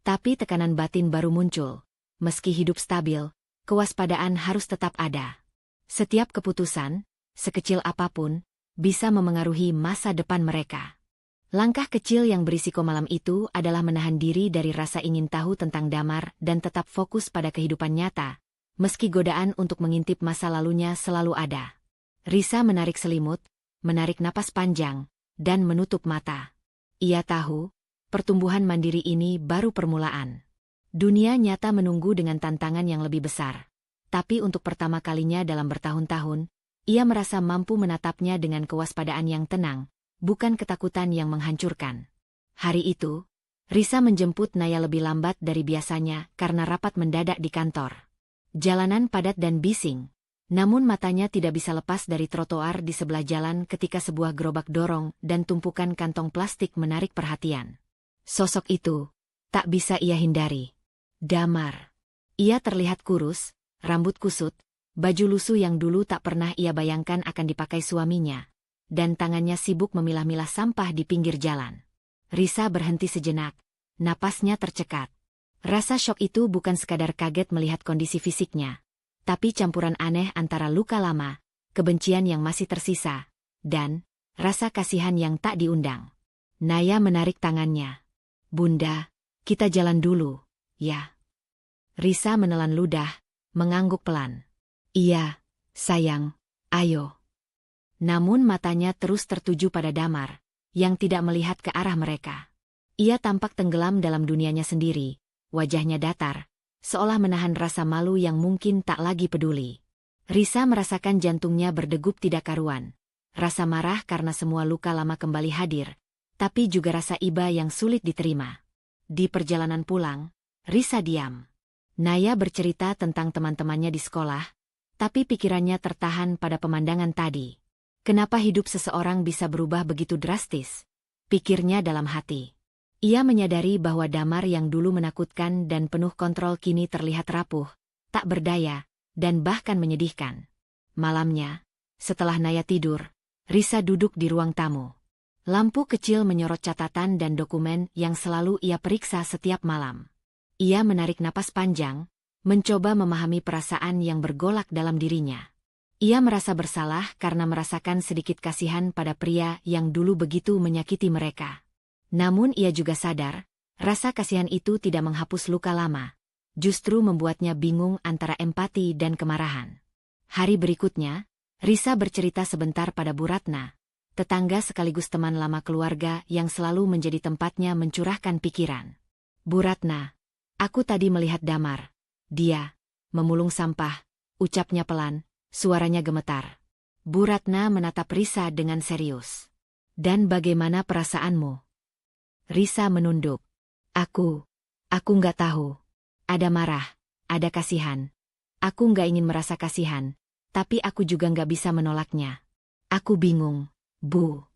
Tapi tekanan batin baru muncul. Meski hidup stabil, kewaspadaan harus tetap ada. Setiap keputusan, sekecil apapun, bisa memengaruhi masa depan mereka. Langkah kecil yang berisiko malam itu adalah menahan diri dari rasa ingin tahu tentang Damar dan tetap fokus pada kehidupan nyata, meski godaan untuk mengintip masa lalunya selalu ada. Risa menarik selimut, menarik napas panjang, dan menutup mata. Ia tahu, pertumbuhan mandiri ini baru permulaan. Dunia nyata menunggu dengan tantangan yang lebih besar. Tapi untuk pertama kalinya dalam bertahun-tahun, ia merasa mampu menatapnya dengan kewaspadaan yang tenang, bukan ketakutan yang menghancurkan. Hari itu, Risa menjemput Naya lebih lambat dari biasanya karena rapat mendadak di kantor. Jalanan padat dan bising, namun matanya tidak bisa lepas dari trotoar di sebelah jalan ketika sebuah gerobak dorong dan tumpukan kantong plastik menarik perhatian. Sosok itu tak bisa ia hindari. Damar. Ia terlihat kurus, rambut kusut, baju lusuh yang dulu tak pernah ia bayangkan akan dipakai suaminya, dan tangannya sibuk memilah-milah sampah di pinggir jalan. Risa berhenti sejenak, napasnya tercekat. Rasa syok itu bukan sekadar kaget melihat kondisi fisiknya, tapi campuran aneh antara luka lama, kebencian yang masih tersisa, dan rasa kasihan yang tak diundang. Naya menarik tangannya. Bunda, kita jalan dulu, ya. Risa menelan ludah, mengangguk pelan. Iya, sayang, ayo. Namun matanya terus tertuju pada Damar, yang tidak melihat ke arah mereka. Ia tampak tenggelam dalam dunianya sendiri, wajahnya datar, seolah menahan rasa malu yang mungkin tak lagi peduli. Risa merasakan jantungnya berdegup tidak karuan. Rasa marah karena semua luka lama kembali hadir, tapi juga rasa iba yang sulit diterima. Di perjalanan pulang, Risa diam. Naya bercerita tentang teman-temannya di sekolah, tapi pikirannya tertahan pada pemandangan tadi. Kenapa hidup seseorang bisa berubah begitu drastis? Pikirnya dalam hati. Ia menyadari bahwa Damar yang dulu menakutkan dan penuh kontrol kini terlihat rapuh, tak berdaya, dan bahkan menyedihkan. Malamnya, setelah Naya tidur, Risa duduk di ruang tamu. Lampu kecil menyorot catatan dan dokumen yang selalu ia periksa setiap malam. Ia menarik napas panjang, mencoba memahami perasaan yang bergolak dalam dirinya. Ia merasa bersalah karena merasakan sedikit kasihan pada pria yang dulu begitu menyakiti mereka. Namun ia juga sadar, rasa kasihan itu tidak menghapus luka lama, justru membuatnya bingung antara empati dan kemarahan. Hari berikutnya, Risa bercerita sebentar pada Bu Ratna, tetangga sekaligus teman lama keluarga yang selalu menjadi tempatnya mencurahkan pikiran. Bu Ratna, aku tadi melihat Damar. Dia memulung sampah, ucapnya pelan, suaranya gemetar. Bu Ratna menatap Risa dengan serius. Dan bagaimana perasaanmu? Risa menunduk. Aku nggak tahu. Ada marah, ada kasihan. Aku nggak ingin merasa kasihan, tapi aku juga nggak bisa menolaknya. Aku bingung. Bu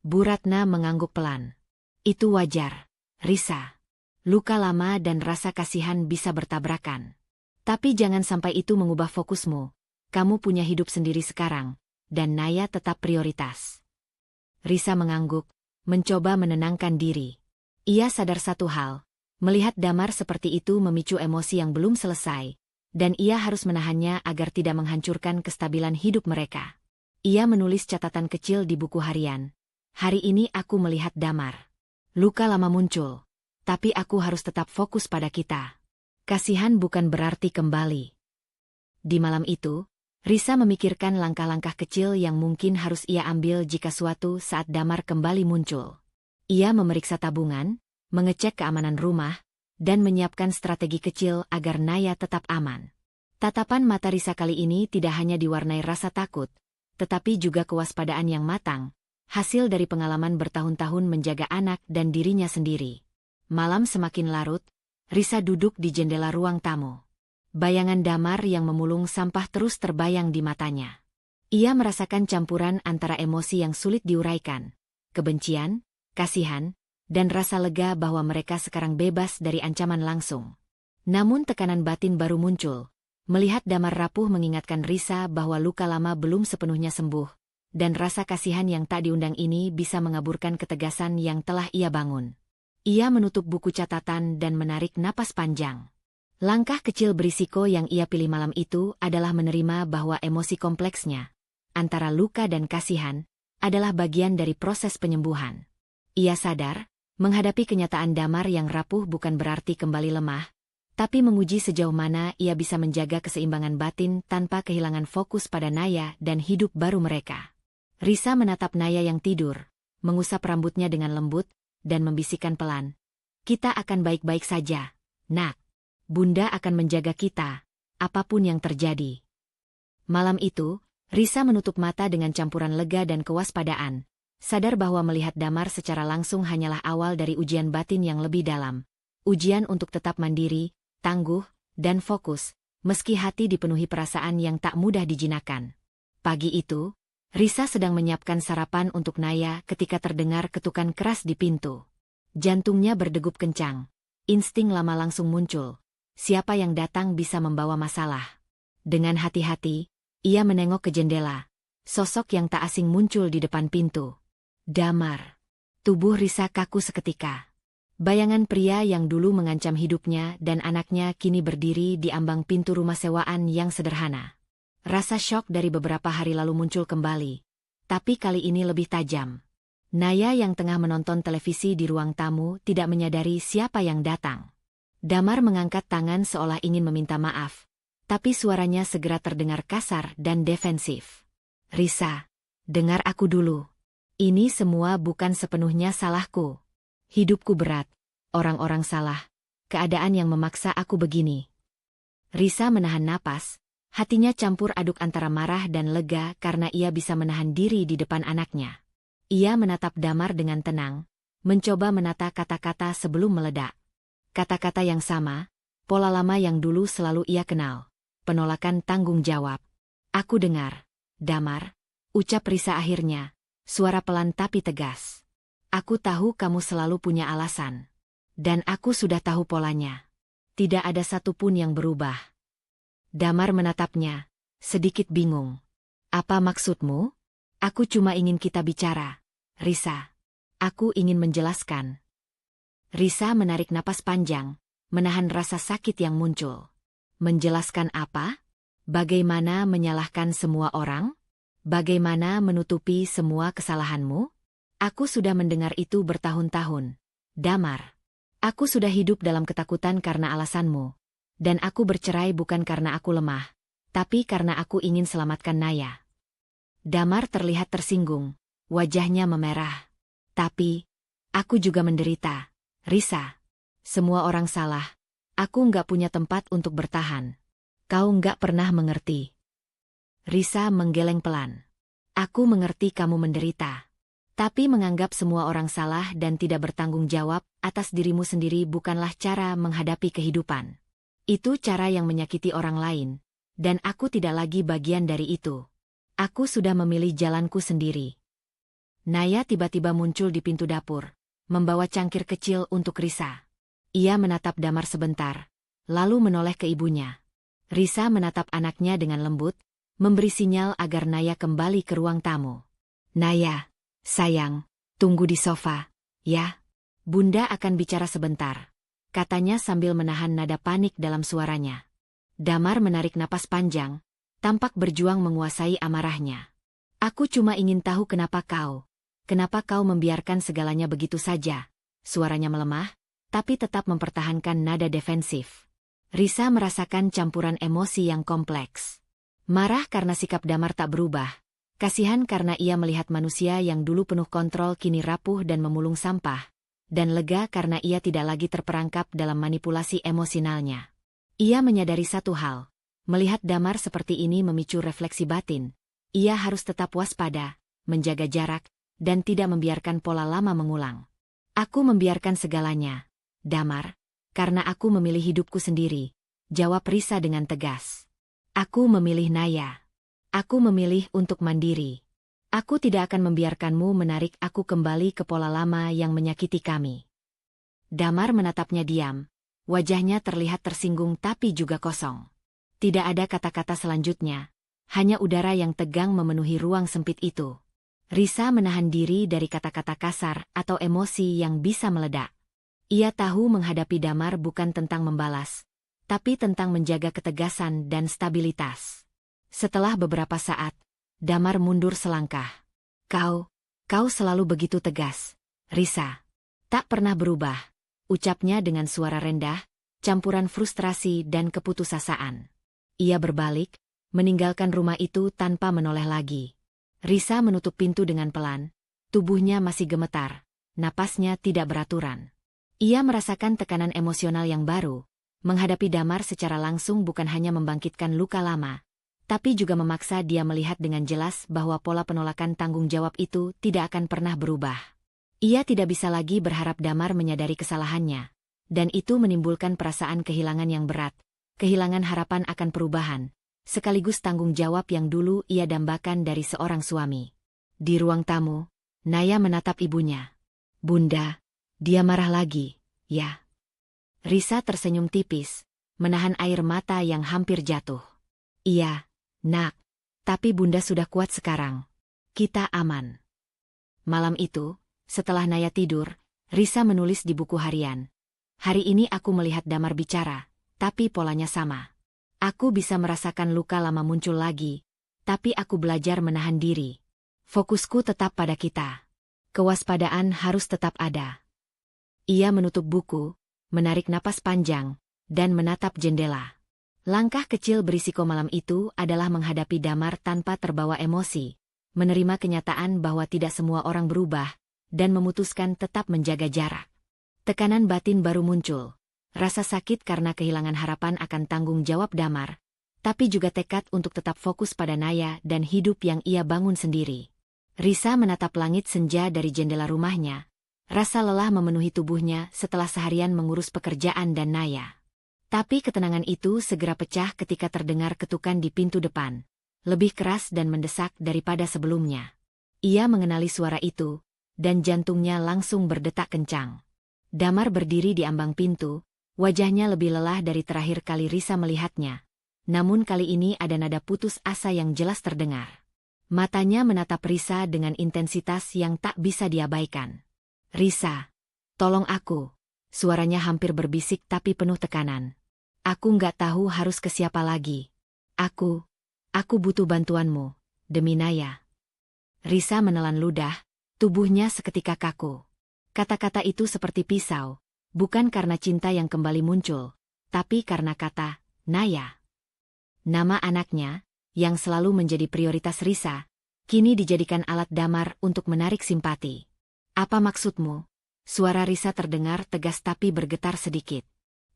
Ratna mengangguk pelan. Itu wajar, Risa. Luka lama dan rasa kasihan bisa bertabrakan. Tapi jangan sampai itu mengubah fokusmu. Kamu punya hidup sendiri sekarang, dan Naya tetap prioritas. Risa mengangguk, mencoba menenangkan diri. Ia sadar satu hal, melihat Damar seperti itu memicu emosi yang belum selesai, dan ia harus menahannya agar tidak menghancurkan kestabilan hidup mereka. Ia menulis catatan kecil di buku harian. Hari ini aku melihat Damar. Luka lama muncul, tapi aku harus tetap fokus pada kita. Kasihan bukan berarti kembali. Di malam itu, Risa memikirkan langkah-langkah kecil yang mungkin harus ia ambil jika suatu saat Damar kembali muncul. Ia memeriksa tabungan, mengecek keamanan rumah, dan menyiapkan strategi kecil agar Naya tetap aman. Tatapan mata Risa kali ini tidak hanya diwarnai rasa takut, tetapi juga kewaspadaan yang matang, hasil dari pengalaman bertahun-tahun menjaga anak dan dirinya sendiri. Malam semakin larut, Risa duduk di jendela ruang tamu. Bayangan Damar yang memulung sampah terus terbayang di matanya. Ia merasakan campuran antara emosi yang sulit diuraikan, kebencian, kasihan, dan rasa lega bahwa mereka sekarang bebas dari ancaman langsung. Namun tekanan batin baru muncul. Melihat Damar rapuh mengingatkan Risa bahwa luka lama belum sepenuhnya sembuh, dan rasa kasihan yang tak diundang ini bisa mengaburkan ketegasan yang telah ia bangun. Ia menutup buku catatan dan menarik napas panjang. Langkah kecil berisiko yang ia pilih malam itu adalah menerima bahwa emosi kompleksnya, antara luka dan kasihan, adalah bagian dari proses penyembuhan. Ia sadar, menghadapi kenyataan Damar yang rapuh bukan berarti kembali lemah, tapi menguji sejauh mana ia bisa menjaga keseimbangan batin tanpa kehilangan fokus pada Naya dan hidup baru mereka. Risa menatap Naya yang tidur, mengusap rambutnya dengan lembut, dan membisikkan pelan. Kita akan baik-baik saja, Nak. Bunda akan menjaga kita, apapun yang terjadi. Malam itu, Risa menutup mata dengan campuran lega dan kewaspadaan, sadar bahwa melihat Damar secara langsung hanyalah awal dari ujian batin yang lebih dalam. Ujian untuk tetap mandiri, tangguh, dan fokus, meski hati dipenuhi perasaan yang tak mudah dijinakkan. Pagi itu, Risa sedang menyiapkan sarapan untuk Naya ketika terdengar ketukan keras di pintu. Jantungnya berdegup kencang. Insting lama langsung muncul. Siapa yang datang bisa membawa masalah. Dengan hati-hati, ia menengok ke jendela. Sosok yang tak asing muncul di depan pintu. Damar. Tubuh Risa kaku seketika. Bayangan pria yang dulu mengancam hidupnya dan anaknya kini berdiri di ambang pintu rumah sewaan yang sederhana. Rasa syok dari beberapa hari lalu muncul kembali, tapi kali ini lebih tajam. Naya yang tengah menonton televisi di ruang tamu tidak menyadari siapa yang datang. Damar mengangkat tangan seolah ingin meminta maaf, tapi suaranya segera terdengar kasar dan defensif. Risa, dengar aku dulu. Ini semua bukan sepenuhnya salahku. Hidupku berat, orang-orang salah, keadaan yang memaksa aku begini. Risa menahan napas, hatinya campur aduk antara marah dan lega karena ia bisa menahan diri di depan anaknya. Ia menatap Damar dengan tenang, mencoba menata kata-kata sebelum meledak. Kata-kata yang sama, pola lama yang dulu selalu ia kenal, penolakan tanggung jawab. Aku dengar, Damar, ucap Risa akhirnya, suara pelan tapi tegas. Aku tahu kamu selalu punya alasan. Dan aku sudah tahu polanya. Tidak ada satupun yang berubah. Damar menatapnya, sedikit bingung. Apa maksudmu? Aku cuma ingin kita bicara, Risa. Aku ingin menjelaskan. Risa menarik napas panjang, menahan rasa sakit yang muncul. Menjelaskan apa? Bagaimana menyalahkan semua orang? Bagaimana menutupi semua kesalahanmu? Aku sudah mendengar itu bertahun-tahun. Damar. Aku sudah hidup dalam ketakutan karena alasanmu. Dan aku bercerai bukan karena aku lemah, tapi karena aku ingin selamatkan Naya. Damar terlihat tersinggung, wajahnya memerah. Tapi, aku juga menderita. Risa, semua orang salah. Aku nggak punya tempat untuk bertahan. Kau nggak pernah mengerti. Risa menggeleng pelan. Aku mengerti kamu menderita. Tapi menganggap semua orang salah dan tidak bertanggung jawab atas dirimu sendiri bukanlah cara menghadapi kehidupan. Itu cara yang menyakiti orang lain, dan aku tidak lagi bagian dari itu. Aku sudah memilih jalanku sendiri. Naya tiba-tiba muncul di pintu dapur, membawa cangkir kecil untuk Risa. Ia menatap Damar sebentar, lalu menoleh ke ibunya. Risa menatap anaknya dengan lembut, memberi sinyal agar Naya kembali ke ruang tamu. Naya, sayang, tunggu di sofa, ya. Bunda akan bicara sebentar, katanya sambil menahan nada panik dalam suaranya. Damar menarik napas panjang, tampak berjuang menguasai amarahnya. Aku cuma ingin tahu kenapa kau membiarkan segalanya begitu saja. Suaranya melemah, tapi tetap mempertahankan nada defensif. Risa merasakan campuran emosi yang kompleks. Marah karena sikap Damar tak berubah. Kasihan karena ia melihat manusia yang dulu penuh kontrol kini rapuh dan memulung sampah. Dan lega karena ia tidak lagi terperangkap dalam manipulasi emosionalnya. Ia menyadari satu hal. Melihat Damar seperti ini memicu refleksi batin. Ia harus tetap waspada, menjaga jarak, dan tidak membiarkan pola lama mengulang. Aku membiarkan segalanya, Damar, karena aku memilih hidupku sendiri, jawab Risa dengan tegas. Aku memilih Naya. Aku memilih untuk mandiri. Aku tidak akan membiarkanmu menarik aku kembali ke pola lama yang menyakiti kami. Damar menatapnya diam. Wajahnya terlihat tersinggung tapi juga kosong. Tidak ada kata-kata selanjutnya. Hanya udara yang tegang memenuhi ruang sempit itu. Risa menahan diri dari kata-kata kasar atau emosi yang bisa meledak. Ia tahu menghadapi Damar bukan tentang membalas, tapi tentang menjaga ketegasan dan stabilitas. Setelah beberapa saat, Damar mundur selangkah. Kau selalu begitu tegas, Risa. Tak pernah berubah, ucapnya dengan suara rendah, campuran frustrasi dan keputusasaan. Ia berbalik, meninggalkan rumah itu tanpa menoleh lagi. Risa menutup pintu dengan pelan, tubuhnya masih gemetar, napasnya tidak beraturan. Ia merasakan tekanan emosional yang baru, menghadapi Damar secara langsung bukan hanya membangkitkan luka lama, tapi juga memaksa dia melihat dengan jelas bahwa pola penolakan tanggung jawab itu tidak akan pernah berubah. Ia tidak bisa lagi berharap Damar menyadari kesalahannya, dan itu menimbulkan perasaan kehilangan yang berat, kehilangan harapan akan perubahan, sekaligus tanggung jawab yang dulu ia dambakan dari seorang suami. Di ruang tamu, Naya menatap ibunya. Bunda, dia marah lagi, ya? Risa tersenyum tipis, menahan air mata yang hampir jatuh. Iya, Nak, tapi Bunda sudah kuat sekarang. Kita aman. Malam itu, setelah Naya tidur, Risa menulis di buku harian. Hari ini aku melihat Damar bicara, tapi polanya sama. Aku bisa merasakan luka lama muncul lagi, tapi aku belajar menahan diri. Fokusku tetap pada kita. Kewaspadaan harus tetap ada. Ia menutup buku, menarik napas panjang, dan menatap jendela. Langkah kecil berisiko malam itu adalah menghadapi Damar tanpa terbawa emosi, menerima kenyataan bahwa tidak semua orang berubah, dan memutuskan tetap menjaga jarak. Tekanan batin baru muncul, rasa sakit karena kehilangan harapan akan tanggung jawab Damar, tapi juga tekad untuk tetap fokus pada Naya dan hidup yang ia bangun sendiri. Risa menatap langit senja dari jendela rumahnya, rasa lelah memenuhi tubuhnya setelah seharian mengurus pekerjaan dan Naya. Tapi ketenangan itu segera pecah ketika terdengar ketukan di pintu depan, lebih keras dan mendesak daripada sebelumnya. Ia mengenali suara itu, dan jantungnya langsung berdetak kencang. Damar berdiri di ambang pintu, wajahnya lebih lelah dari terakhir kali Risa melihatnya. namun kali ini ada nada putus asa yang jelas terdengar. Matanya menatap Risa dengan intensitas yang tak bisa diabaikan. "Risa, tolong aku." Suaranya hampir berbisik tapi penuh tekanan. "Aku nggak tahu harus ke siapa lagi. Aku butuh bantuanmu, demi Naya." Risa menelan ludah, tubuhnya seketika kaku. Kata-kata itu seperti pisau, bukan karena cinta yang kembali muncul, tapi karena kata Naya. Nama anaknya, yang selalu menjadi prioritas Risa, kini dijadikan alat damar untuk menarik simpati. "Apa maksudmu?" Suara Risa terdengar tegas tapi bergetar sedikit.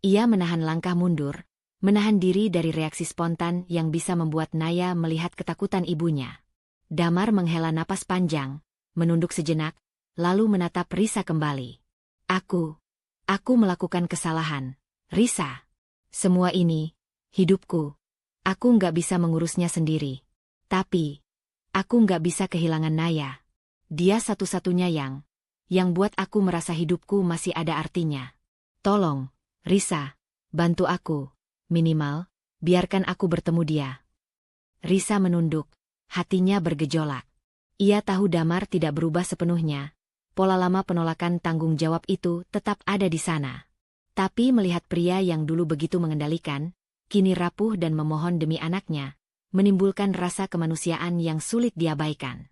Ia menahan langkah mundur, menahan diri dari reaksi spontan yang bisa membuat Naya melihat ketakutan ibunya. Damar menghela napas panjang, menunduk sejenak, lalu menatap Risa kembali. Aku melakukan kesalahan, Risa. Semua ini, hidupku. Aku nggak bisa mengurusnya sendiri. Tapi, aku nggak bisa kehilangan Naya. Dia satu-satunya yang buat aku merasa hidupku masih ada artinya. Tolong, Risa, bantu aku. Minimal, biarkan aku bertemu dia." Risa menunduk, hatinya bergejolak. Ia tahu Damar tidak berubah sepenuhnya. Pola lama penolakan tanggung jawab itu tetap ada di sana. Tapi melihat pria yang dulu begitu mengendalikan, kini rapuh dan memohon demi anaknya, menimbulkan rasa kemanusiaan yang sulit diabaikan.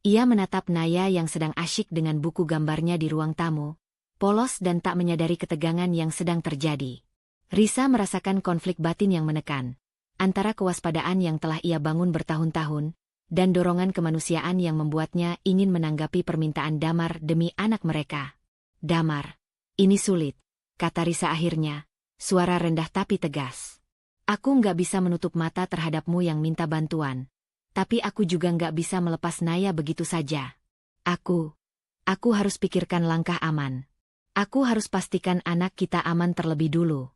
Ia menatap Naya yang sedang asyik dengan buku gambarnya di ruang tamu, polos dan tak menyadari ketegangan yang sedang terjadi. Risa merasakan konflik batin yang menekan, antara kewaspadaan yang telah ia bangun bertahun-tahun, dan dorongan kemanusiaan yang membuatnya ingin menanggapi permintaan Damar demi anak mereka. "Damar, ini sulit," kata Risa akhirnya, suara rendah tapi tegas. "Aku nggak bisa menutup mata terhadapmu yang minta bantuan, tapi aku juga nggak bisa melepas Naya begitu saja. Aku harus pikirkan langkah aman. Aku harus pastikan anak kita aman terlebih dulu."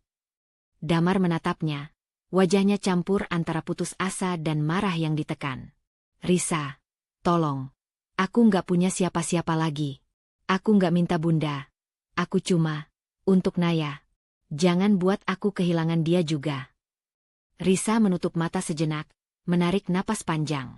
Damar menatapnya, wajahnya campur antara putus asa dan marah yang ditekan. "Risa, tolong. Aku nggak punya siapa-siapa lagi. Aku nggak minta bunda. Aku cuma, untuk Naya. Jangan buat aku kehilangan dia juga." Risa menutup mata sejenak, menarik napas panjang.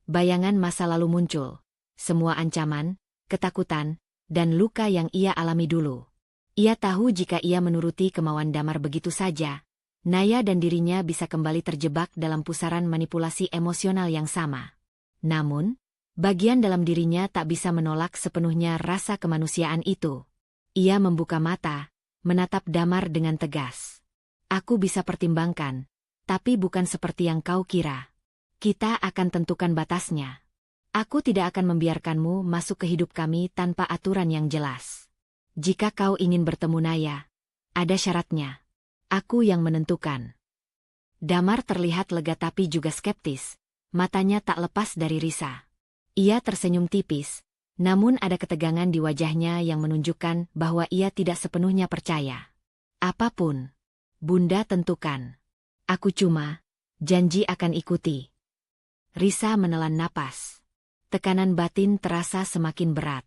Bayangan masa lalu muncul. Semua ancaman, ketakutan, dan luka yang ia alami dulu. Ia tahu jika ia menuruti kemauan Damar begitu saja, Naya dan dirinya bisa kembali terjebak dalam pusaran manipulasi emosional yang sama. Namun, bagian dalam dirinya tak bisa menolak sepenuhnya rasa kemanusiaan itu. Ia membuka mata, menatap Damar dengan tegas. "Aku bisa pertimbangkan, tapi bukan seperti yang kau kira. Kita akan tentukan batasnya. Aku tidak akan membiarkanmu masuk ke hidup kami tanpa aturan yang jelas. Jika kau ingin bertemu Naya, ada syaratnya. Aku yang menentukan." Damar terlihat lega tapi juga skeptis, matanya tak lepas dari Risa. Ia tersenyum tipis, namun ada ketegangan di wajahnya yang menunjukkan bahwa ia tidak sepenuhnya percaya. "Apapun Bunda tentukan. Aku cuma janji akan ikuti." Risa menelan napas. Tekanan batin terasa semakin berat.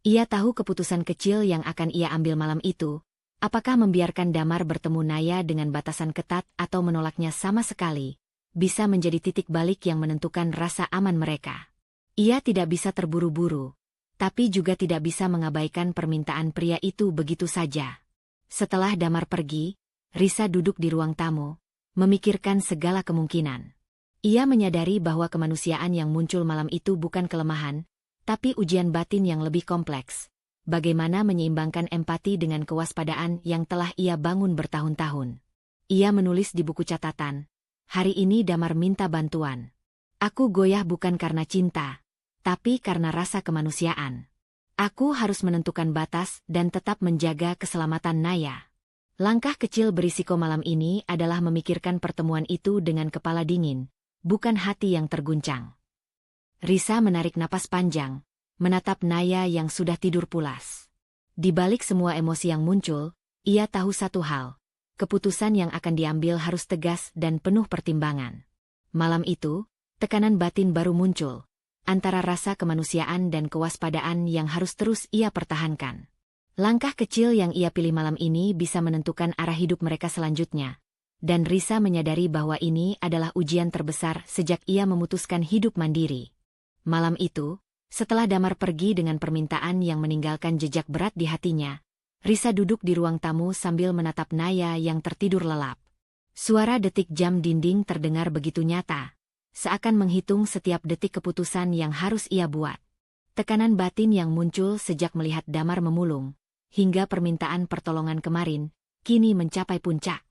Ia tahu keputusan kecil yang akan ia ambil malam itu, apakah membiarkan Damar bertemu Naya dengan batasan ketat atau menolaknya sama sekali, bisa menjadi titik balik yang menentukan rasa aman mereka. Ia tidak bisa terburu-buru, tapi juga tidak bisa mengabaikan permintaan pria itu begitu saja. Setelah Damar pergi, Risa duduk di ruang tamu, memikirkan segala kemungkinan. Ia menyadari bahwa kemanusiaan yang muncul malam itu bukan kelemahan, tapi ujian batin yang lebih kompleks. Bagaimana menyeimbangkan empati dengan kewaspadaan yang telah ia bangun bertahun-tahun. Ia menulis di buku catatan, "Hari ini Damar minta bantuan. Aku goyah bukan karena cinta, tapi karena rasa kemanusiaan. Aku harus menentukan batas dan tetap menjaga keselamatan Naya." Langkah kecil berisiko malam ini adalah memikirkan pertemuan itu dengan kepala dingin, bukan hati yang terguncang. Risa menarik napas panjang, menatap Naya yang sudah tidur pulas. Di balik semua emosi yang muncul, ia tahu satu hal, keputusan yang akan diambil harus tegas dan penuh pertimbangan. Malam itu, tekanan batin baru muncul, antara rasa kemanusiaan dan kewaspadaan yang harus terus ia pertahankan. Langkah kecil yang ia pilih malam ini bisa menentukan arah hidup mereka selanjutnya. dan Risa menyadari bahwa ini adalah ujian terbesar sejak ia memutuskan hidup mandiri. Malam itu, setelah Damar pergi dengan permintaan yang meninggalkan jejak berat di hatinya, Risa duduk di ruang tamu sambil menatap Naya yang tertidur lelap. Suara detik jam dinding terdengar begitu nyata, seakan menghitung setiap detik keputusan yang harus ia buat. Tekanan batin yang muncul sejak melihat Damar memulung, hingga permintaan pertolongan kemarin, kini mencapai puncak.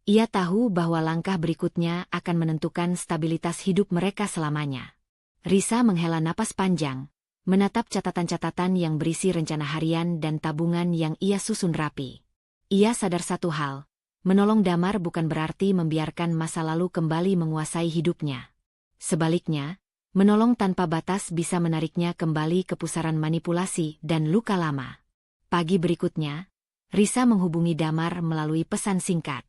Ia tahu bahwa langkah berikutnya akan menentukan stabilitas hidup mereka selamanya. Risa menghela napas panjang, menatap catatan-catatan yang berisi rencana harian dan tabungan yang ia susun rapi. Ia sadar satu hal, menolong Damar bukan berarti membiarkan masa lalu kembali menguasai hidupnya. Sebaliknya, menolong tanpa batas bisa menariknya kembali ke pusaran manipulasi dan luka lama. Pagi berikutnya, Risa menghubungi Damar melalui pesan singkat.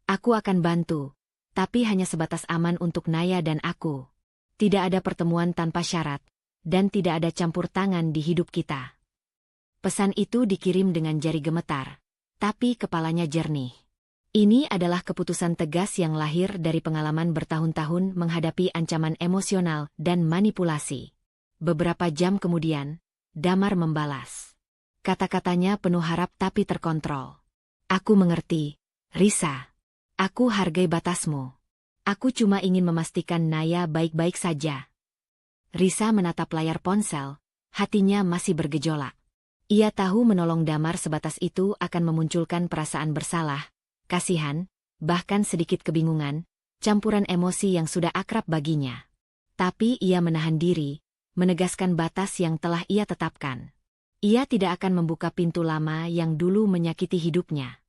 Aku akan bantu, tapi hanya sebatas aman untuk Naya dan aku. Tidak ada pertemuan tanpa syarat, dan tidak ada campur tangan di hidup kita. Pesan itu dikirim dengan jari gemetar, tapi kepalanya jernih. Ini adalah keputusan tegas yang lahir dari pengalaman bertahun-tahun menghadapi ancaman emosional dan manipulasi. Beberapa jam kemudian, Damar membalas. Kata-katanya penuh harap tapi terkontrol. Aku mengerti, Risa. Aku hargai batasmu. Aku cuma ingin memastikan Naya baik-baik saja. Risa menatap layar ponsel, hatinya masih bergejolak. Ia tahu menolong Damar sebatas itu akan memunculkan perasaan bersalah, kasihan, bahkan sedikit kebingungan, campuran emosi yang sudah akrab baginya. Tapi ia menahan diri, menegaskan batas yang telah ia tetapkan. Ia tidak akan membuka pintu lama yang dulu menyakiti hidupnya.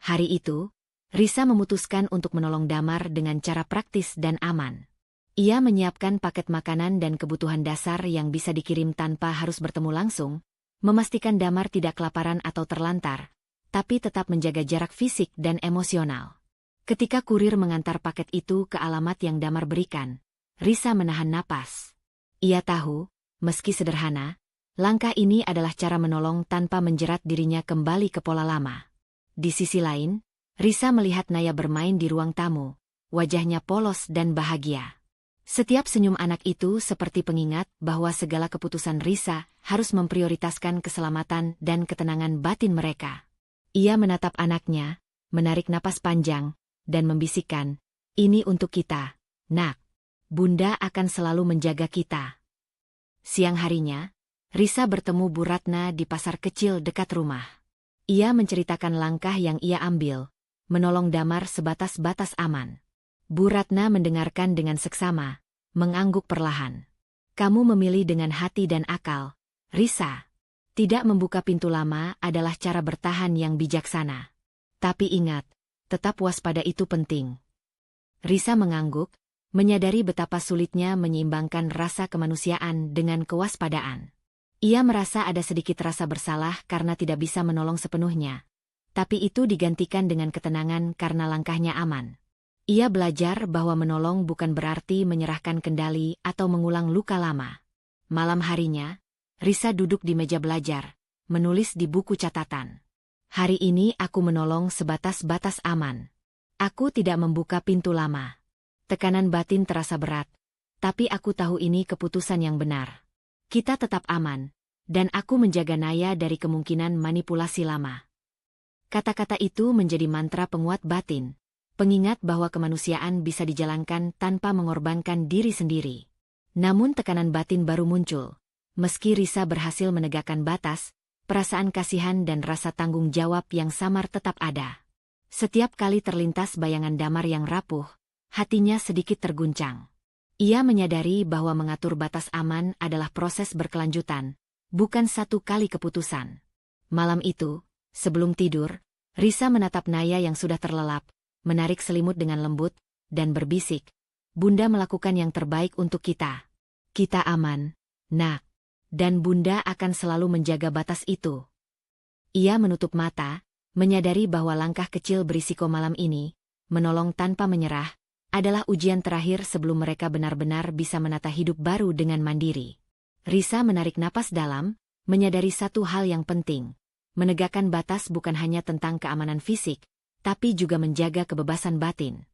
Hari itu, Risa memutuskan untuk menolong Damar dengan cara praktis dan aman. Ia menyiapkan paket makanan dan kebutuhan dasar yang bisa dikirim tanpa harus bertemu langsung, memastikan Damar tidak kelaparan atau terlantar, tapi tetap menjaga jarak fisik dan emosional. Ketika kurir mengantar paket itu ke alamat yang Damar berikan, Risa menahan napas. Ia tahu, meski sederhana, langkah ini adalah cara menolong tanpa menjerat dirinya kembali ke pola lama. Di sisi lain, Risa melihat Naya bermain di ruang tamu, wajahnya polos dan bahagia. Setiap senyum anak itu seperti pengingat bahwa segala keputusan Risa harus memprioritaskan keselamatan dan ketenangan batin mereka. Ia menatap anaknya, menarik napas panjang, dan membisikkan, "Ini untuk kita, Nak. Bunda akan selalu menjaga kita." Siang harinya, Risa bertemu Bu Ratna di pasar kecil dekat rumah. Ia menceritakan langkah yang ia ambil, menolong Damar sebatas-batas aman. Bu Ratna mendengarkan dengan seksama, mengangguk perlahan. Kamu memilih dengan hati dan akal, Risa. Tidak membuka pintu lama adalah cara bertahan yang bijaksana. Tapi ingat, tetap waspada itu penting. Risa mengangguk, menyadari betapa sulitnya menyeimbangkan rasa kemanusiaan dengan kewaspadaan. Ia merasa ada sedikit rasa bersalah karena tidak bisa menolong sepenuhnya. Tapi itu digantikan dengan ketenangan karena langkahnya aman. Ia belajar bahwa menolong bukan berarti menyerahkan kendali atau mengulang luka lama. Malam harinya, Risa duduk di meja belajar, menulis di buku catatan. Hari ini aku menolong sebatas-batas aman. Aku tidak membuka pintu lama. Tekanan batin terasa berat, tapi aku tahu ini keputusan yang benar. Kita tetap aman, dan aku menjaga Naya dari kemungkinan manipulasi lama. Kata-kata itu menjadi mantra penguat batin, pengingat bahwa kemanusiaan bisa dijalankan tanpa mengorbankan diri sendiri. Namun tekanan batin baru muncul. Meski Risa berhasil menegakkan batas, perasaan kasihan dan rasa tanggung jawab yang samar tetap ada. Setiap kali terlintas bayangan Damar yang rapuh, hatinya sedikit terguncang. Ia menyadari bahwa mengatur batas aman adalah proses berkelanjutan, bukan satu kali keputusan. Malam itu, sebelum tidur, Risa menatap Naya yang sudah terlelap, menarik selimut dengan lembut, dan berbisik, "Bunda melakukan yang terbaik untuk kita. Kita aman, Nak. Dan Bunda akan selalu menjaga batas itu." Ia menutup mata, menyadari bahwa langkah kecil berisiko malam ini, menolong tanpa menyerah, adalah ujian terakhir sebelum mereka benar-benar bisa menata hidup baru dengan mandiri. Risa menarik napas dalam, menyadari satu hal yang penting. Menegakkan batas bukan hanya tentang keamanan fisik, tapi juga menjaga kebebasan batin.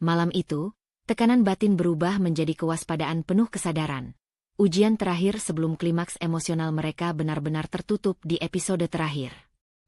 Malam itu, tekanan batin berubah menjadi kewaspadaan penuh kesadaran. Ujian terakhir sebelum klimaks emosional mereka benar-benar tertutup di episode terakhir.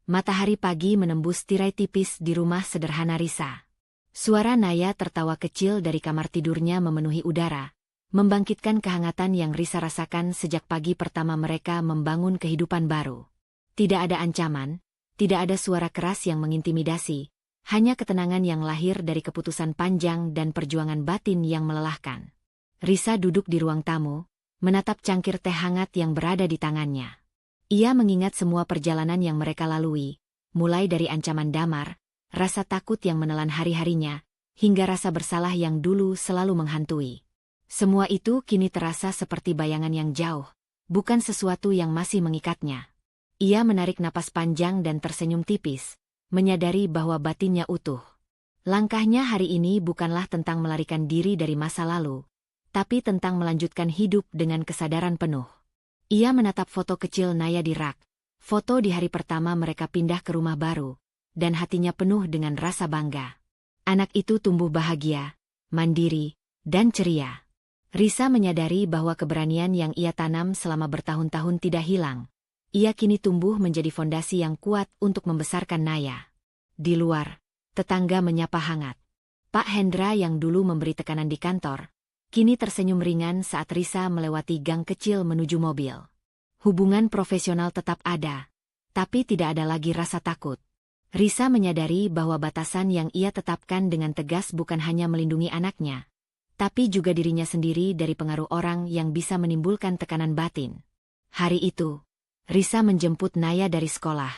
Matahari pagi menembus tirai tipis di rumah sederhana Risa. Suara Naya tertawa kecil dari kamar tidurnya memenuhi udara, membangkitkan kehangatan yang Risa rasakan sejak pagi pertama mereka membangun kehidupan baru. Tidak ada ancaman, tidak ada suara keras yang mengintimidasi, hanya ketenangan yang lahir dari keputusan panjang dan perjuangan batin yang melelahkan. Risa duduk di ruang tamu, menatap cangkir teh hangat yang berada di tangannya. Ia mengingat semua perjalanan yang mereka lalui, mulai dari ancaman damar, rasa takut yang menelan hari-harinya, hingga rasa bersalah yang dulu selalu menghantui. Semua itu kini terasa seperti bayangan yang jauh, bukan sesuatu yang masih mengikatnya. Ia menarik napas panjang dan tersenyum tipis, menyadari bahwa batinnya utuh. Langkahnya hari ini bukanlah tentang melarikan diri dari masa lalu, tapi tentang melanjutkan hidup dengan kesadaran penuh. Ia menatap foto kecil Naya di rak, foto di hari pertama mereka pindah ke rumah baru, dan hatinya penuh dengan rasa bangga. Anak itu tumbuh bahagia, mandiri, dan ceria. Risa menyadari bahwa keberanian yang ia tanam selama bertahun-tahun tidak hilang. Ia kini tumbuh menjadi fondasi yang kuat untuk membesarkan Naya. Di luar, tetangga menyapa hangat. Pak Hendra yang dulu memberi tekanan di kantor, kini tersenyum ringan saat Risa melewati gang kecil menuju mobil. Hubungan profesional tetap ada, tapi tidak ada lagi rasa takut. Risa menyadari bahwa batasan yang ia tetapkan dengan tegas bukan hanya melindungi anaknya, tapi juga dirinya sendiri dari pengaruh orang yang bisa menimbulkan tekanan batin. Hari itu, Risa menjemput Naya dari sekolah.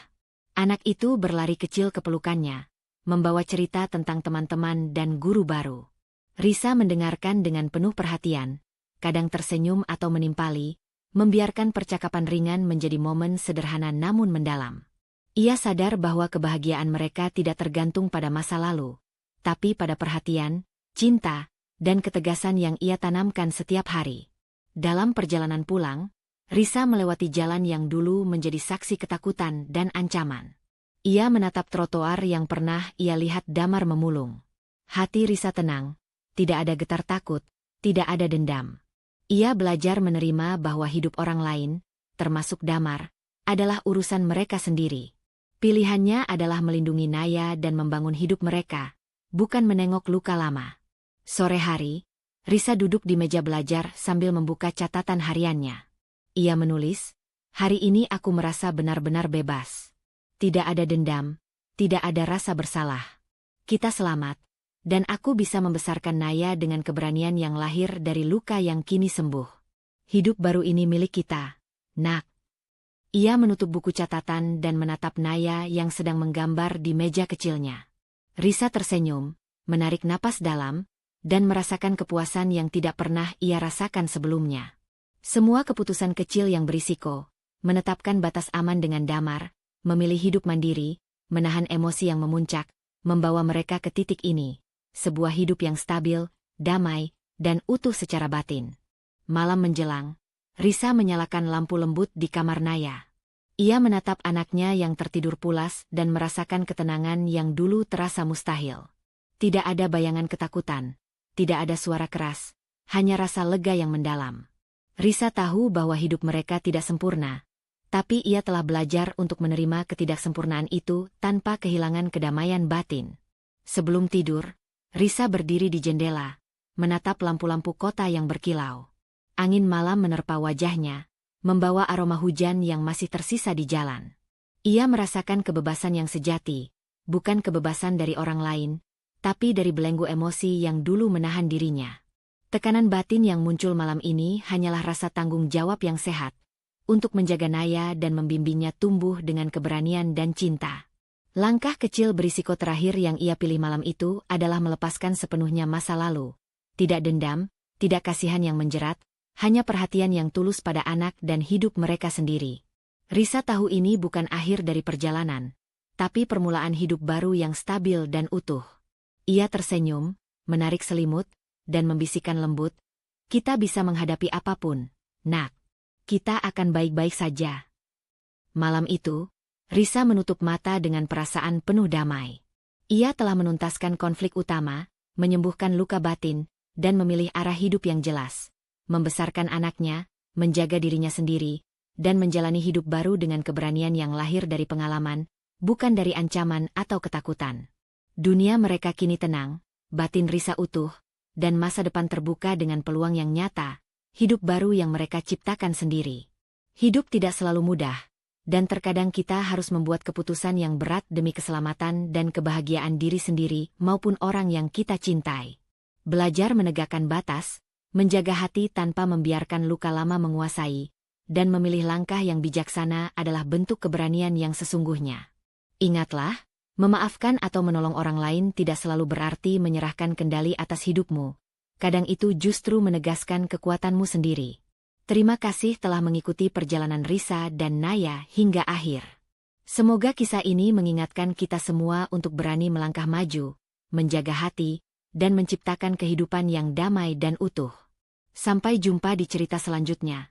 Anak itu berlari kecil ke pelukannya, membawa cerita tentang teman-teman dan guru baru. Risa mendengarkan dengan penuh perhatian, kadang tersenyum atau menimpali, membiarkan percakapan ringan menjadi momen sederhana namun mendalam. Ia sadar bahwa kebahagiaan mereka tidak tergantung pada masa lalu, tapi pada perhatian, cinta, dan ketegasan yang ia tanamkan setiap hari. Dalam perjalanan pulang, Risa melewati jalan yang dulu menjadi saksi ketakutan dan ancaman. Ia menatap trotoar yang pernah ia lihat damar memulung. Hati Risa tenang, tidak ada getar takut, tidak ada dendam. Ia belajar menerima bahwa hidup orang lain, termasuk damar, adalah urusan mereka sendiri. Pilihannya adalah melindungi Naya dan membangun hidup mereka, bukan menengok luka lama. Sore hari, Risa duduk di meja belajar sambil membuka catatan hariannya. Ia menulis, "Hari ini aku merasa benar-benar bebas. Tidak ada dendam, tidak ada rasa bersalah. Kita selamat, dan aku bisa membesarkan Naya dengan keberanian yang lahir dari luka yang kini sembuh. Hidup baru ini milik kita, nak." Ia menutup buku catatan dan menatap Naya yang sedang menggambar di meja kecilnya. Risa tersenyum, menarik napas dalam, dan merasakan kepuasan yang tidak pernah ia rasakan sebelumnya. Semua keputusan kecil yang berisiko, menetapkan batas aman dengan damar, memilih hidup mandiri, menahan emosi yang memuncak, membawa mereka ke titik ini, sebuah hidup yang stabil, damai, dan utuh secara batin. Malam menjelang, Risa menyalakan lampu lembut di kamar Naya. Ia menatap anaknya yang tertidur pulas dan merasakan ketenangan yang dulu terasa mustahil. Tidak ada bayangan ketakutan. Tidak ada suara keras, hanya rasa lega yang mendalam. Risa tahu bahwa hidup mereka tidak sempurna, tapi ia telah belajar untuk menerima ketidaksempurnaan itu tanpa kehilangan kedamaian batin. Sebelum tidur, Risa berdiri di jendela, menatap lampu-lampu kota yang berkilau. Angin malam menerpa wajahnya, membawa aroma hujan yang masih tersisa di jalan. Ia merasakan kebebasan yang sejati, bukan kebebasan dari orang lain, tapi dari belenggu emosi yang dulu menahan dirinya. Tekanan batin yang muncul malam ini hanyalah rasa tanggung jawab yang sehat, untuk menjaga Naya dan membimbingnya tumbuh dengan keberanian dan cinta. Langkah kecil berisiko terakhir yang ia pilih malam itu adalah melepaskan sepenuhnya masa lalu. Tidak dendam, tidak kasihan yang menjerat, hanya perhatian yang tulus pada anak dan hidup mereka sendiri. Risa tahu ini bukan akhir dari perjalanan, tapi permulaan hidup baru yang stabil dan utuh. Ia tersenyum, menarik selimut, dan membisikkan lembut, "Kita bisa menghadapi apapun, nak. Kita akan baik-baik saja." Malam itu, Risa menutup mata dengan perasaan penuh damai. Ia telah menuntaskan konflik utama, menyembuhkan luka batin, dan memilih arah hidup yang jelas. Membesarkan anaknya, menjaga dirinya sendiri, dan menjalani hidup baru dengan keberanian yang lahir dari pengalaman, bukan dari ancaman atau ketakutan. Dunia mereka kini tenang, batin Risa utuh, dan masa depan terbuka dengan peluang yang nyata, hidup baru yang mereka ciptakan sendiri. Hidup tidak selalu mudah, dan terkadang kita harus membuat keputusan yang berat demi keselamatan dan kebahagiaan diri sendiri maupun orang yang kita cintai. Belajar menegakkan batas, menjaga hati tanpa membiarkan luka lama menguasai, dan memilih langkah yang bijaksana adalah bentuk keberanian yang sesungguhnya. Ingatlah, memaafkan atau menolong orang lain tidak selalu berarti menyerahkan kendali atas hidupmu. Kadang itu justru menegaskan kekuatanmu sendiri. Terima kasih telah mengikuti perjalanan Risa dan Naya hingga akhir. Semoga kisah ini mengingatkan kita semua untuk berani melangkah maju, menjaga hati, dan menciptakan kehidupan yang damai dan utuh. Sampai jumpa di cerita selanjutnya.